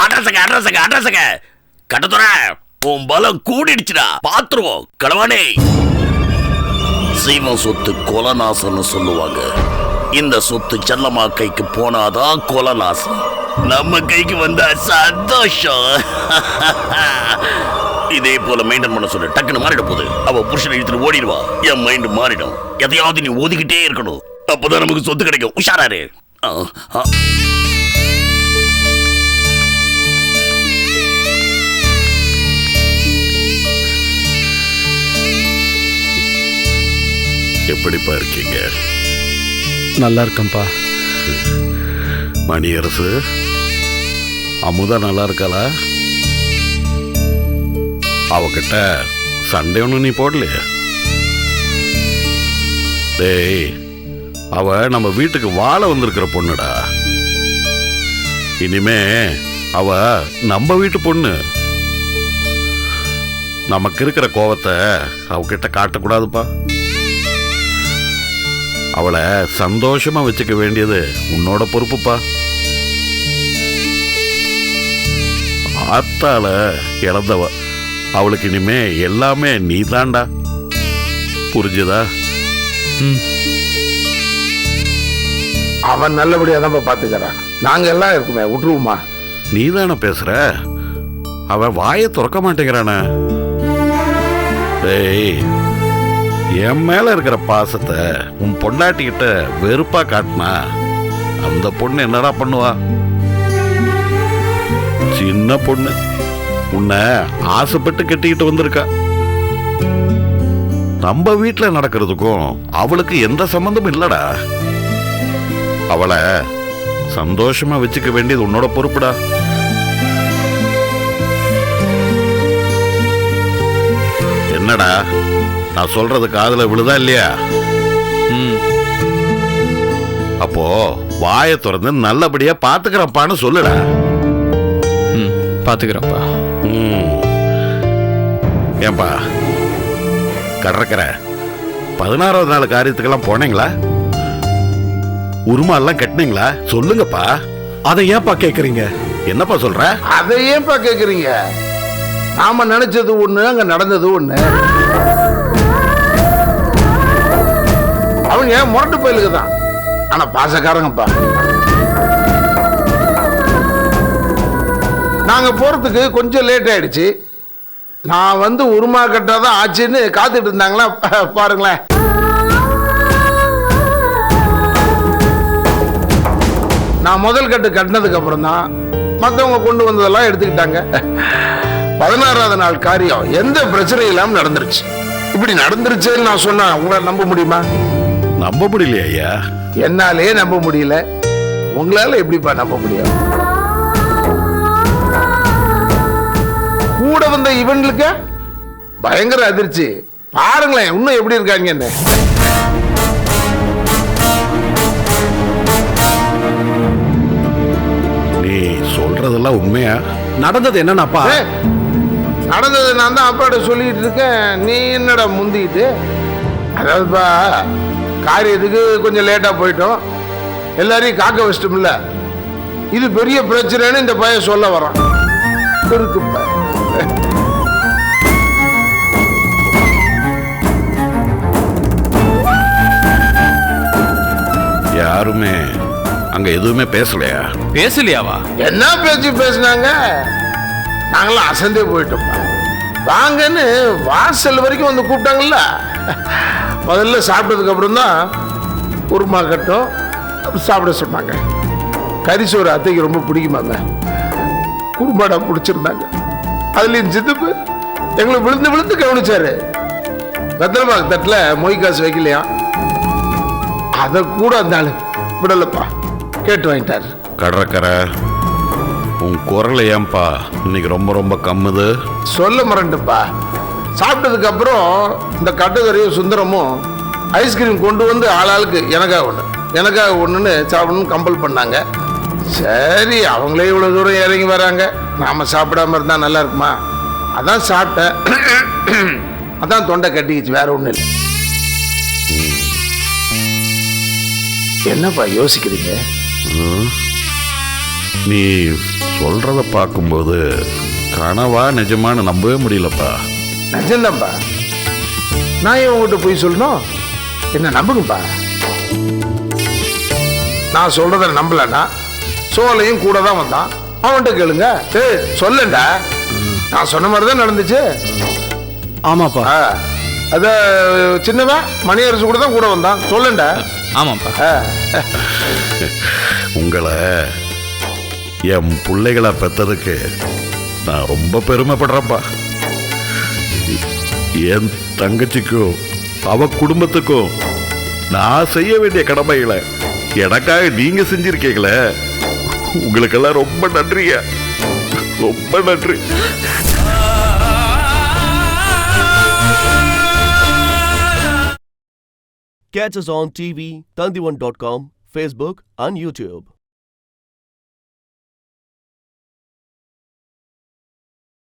அட்ரஸங்க கட்டத்துற உன் பலம் கூடிடுச்சுடா. பாத்துருவோம் கடவானே. சீம சொத்து கொலநாசம்னு சொல்லுவாங்க. இந்த சொத்து செல்லம்மா கைக்கு போனாதான் கொலநாசம். நம்ம கைக்கு வந்தா சந்தோஷம். இதே போல மெயின்டைன் பண்ண சொல்லு. டக்குன்னு மாறிட போகுது. அவ புருஷனை இழுத்துட்டு ஓடிடுவா. என் மைண்ட் மாறிடும். எதையாவது நீ ஒதுக்கிட்டே இருக்கணும். அப்பதான் நமக்கு சொத்து கிடைக்கும். உஷாராரு. எப்படிப்பா இருக்கீங்க? நல்லா இருக்கேன்ப்பா. மணியரசு, அமுதா நல்லா இருக்காளா? அவகிட்ட சண்டை ஒன்றும் நீ போடலையே? டேய், அவ நம்ம வீட்டுக்கு வாழ வந்திருக்கிற பொண்ணுடா. இனிமே அவ நம்ம வீட்டு பொண்ணு. நமக்கு இருக்கிற கோவத்தை அவகிட்ட காட்டக்கூடாதுப்பா. அவளை சந்தோஷமா வச்சுக்க வேண்டியது உன்னோட பொறுப்புப்பா. ஆத்தால இழந்தவ அவளுக்கு இனிமே எல்லாமே நீ தாண்டா. புரிஞ்சுதா? அவன் நல்லபடியா தான் பாத்துக்கிறான். நாங்க எல்லாம் இருக்குமே, விட்டுருவோமா? நீ தானே பேசுற, அவன் வாயை திறக்க மாட்டேங்கிறான. ஏய், என் மேல இருக்கிற பாசத்தை உன் பொண்டாட்டிக்கிட்ட வெறுப்பா காட்டினா அந்த பொண்ணு என்னடா பண்ணுவா? சின்ன பொண்ணு உன்னை ஆசைப்பட்டு கட்டிக்கிட்டு வந்திருக்கா. நம்ம வீட்டுல நடக்கிறதுக்கும் அவளுக்கு எந்த சம்பந்தமும் இல்லடா. அவளை சந்தோஷமா வச்சுக்க வேண்டியது உன்னோட பொறுப்புடா. என்னடா நான் சொல்றது காதுல விழுதா இல்லையா? அப்போ வாயை திறந்து நல்லபடியா பாத்துக்கிறப்பான்னு சொல்லுடா. பாத்துக்கிறப்பா. ஏன்பா கடற்கரை 16வது நாள் காரியத்துக்கெல்லாம் போனீங்களா? உருமாலாம் கட்டினீங்களா? சொல்லுங்கப்பா. அதை ஏன்பா கேக்குறீங்க? என்னப்பா சொல்ற? அதை ஏன்பா கேக்குறீங்க? நாம நினைச்சது ஒண்ணு, அங்க நடந்தது ஒண்ணு. அவங்க முரட்டு பயலுக்கு தான், ஆனா பாசக்காரங்கப்பா. நாங்க போறதுக்கு கொஞ்சம் லேட் ஆயிடுச்சு. நான் வந்து உருமா கட்டாதான் ஆச்சுன்னு காத்துட்டு இருந்தாங்களா பாருங்களேன். நான் முதல் கட்டு கட்டினதுக்கு அப்புறம் தான் மற்றவங்க கொண்டு வந்ததெல்லாம் எடுத்துக்கிட்டாங்க. 16வது நாள் காரியம் எந்த பிரச்சனையும் இல்லாம நடந்துருச்சு. இப்படி நடந்துருச்சுன்னு நான் சொன்னா உங்களால நம்ப முடியுமா? நம்ப முடியலையா ஐயா? என்னாலே நம்ப முடியல, உங்களால எப்படிப்பா நம்ப முடியும்? கூட வந்த இவங்களுக்கு பயங்கர அதிர்ச்சி. பாருங்களேன் இன்னும் எப்படி இருக்காங்கன்னு. நீ சொல்றதெல்லாம் உண்மையா? நடந்தது என்னன்னாப்பா? நடந்தது நான் தான் அப்பாட்ட சொல்லிட்டு இருக்கேன், நீ என்னடா முந்திக்கிட்டு? அதாவதுப்பா, காரியத்துக்கு கொஞ்சம் லேட்டா போயிட்டோம், எல்லாரையும் காக்க வச்சிட்டோம்ல. இது பெரிய பிரச்சனைன்னு இந்த பையன் சொல்ல வரான். இருக்குப்பா. யாருமே அங்க எதுவுமே பேசலையா? பேசலையாவா? என்ன பேச்சு பேசினாங்க? நாங்களாம் அசந்தே போயிட்டோம். வாங்கன்னு வாசல் வரைக்கும் வந்து கூப்பிட்டாங்கல்ல. முதல்ல சாப்பிட்டதுக்கு அப்புறம் தான் உருமா கட்டும் சாப்பிட சொன்னாங்க. கரிசோறு அத்தைக்கு ரொம்ப பிடிக்குமாங்க, குருமாடா பிடிச்சிருந்தாங்க. அதுலயும் சித்தப்பு எங்களை விழுந்து விழுந்து கவனிச்சாரு. வெத்தலைபாக்கு தட்டுல மொய் காசு வைக்கலையா, அதை கூட அந்த ஆளு விடலப்பா, கேட்டு வாங்கிட்டாரு. கடற்கரை உன் குரல் ஏன்பா இன்னைக்கு ரொம்ப ரொம்ப கம்முது? சொல்ல மறந்துப்பா. சாப்பிட்டதுக்கு அப்புறம் இந்த கட்டுக்கரையும் சுந்தரமும் ஐஸ்கிரீம் கொண்டு வந்து ஆளாளுக்கு எனக்காக ஒண்ணுன்னு சாப்பிடணும்னு கம்பல் பண்ணாங்க. சரி, அவங்களே இவ்வளவு தூரம் இறங்கி வராங்க, நாம சாப்பிடாம இருந்தா நல்லா இருக்குமா? அதான் சாப்பிட்டேன். அதான் தொண்டை கட்டிக்கிச்சு, வேற ஒண்ணு இல்லை. என்னப்பா யோசிக்கிறீங்க? நீ சொல்றத பார்க்கும்போது கனவா நிஜமானு நம்பவே முடியலப்பா. நிஜம்தான்ப்பா. நான் ஏன் உங்ககிட்ட போய் சொல்லணும்? என்ன நம்புங்கப்பா. நான் சொல்றத நம்பலன்னா சோலையும் கூட தான் வந்தான், அவன்கிட்ட கேளுங்க. சொல்லண்டா, நான் சொன்ன மாதிரி தான் நடந்துச்சு. ஆமாப்பா. அத சின்னவன் மணியரசு கூட தான் கூட வந்தான், சொல்லண்டா. ஆமாப்பா. உங்களை என் பிள்ளைகளா பெற்றதுக்கு நான் ரொம்ப பெருமைப்படுறேன்ப்பா. என் தங்கச்சிக்கும் அவ குடும்பத்துக்கும் நான் செய்ய வேண்டிய கடமைகளை எனக்காக நீங்க செஞ்சிருக்கீங்களே, உங்களுக்கெல்லாம் ரொம்ப நன்றியா, ரொம்ப நன்றி. Catch us on TV, Tandivan.com, Facebook and YouTube.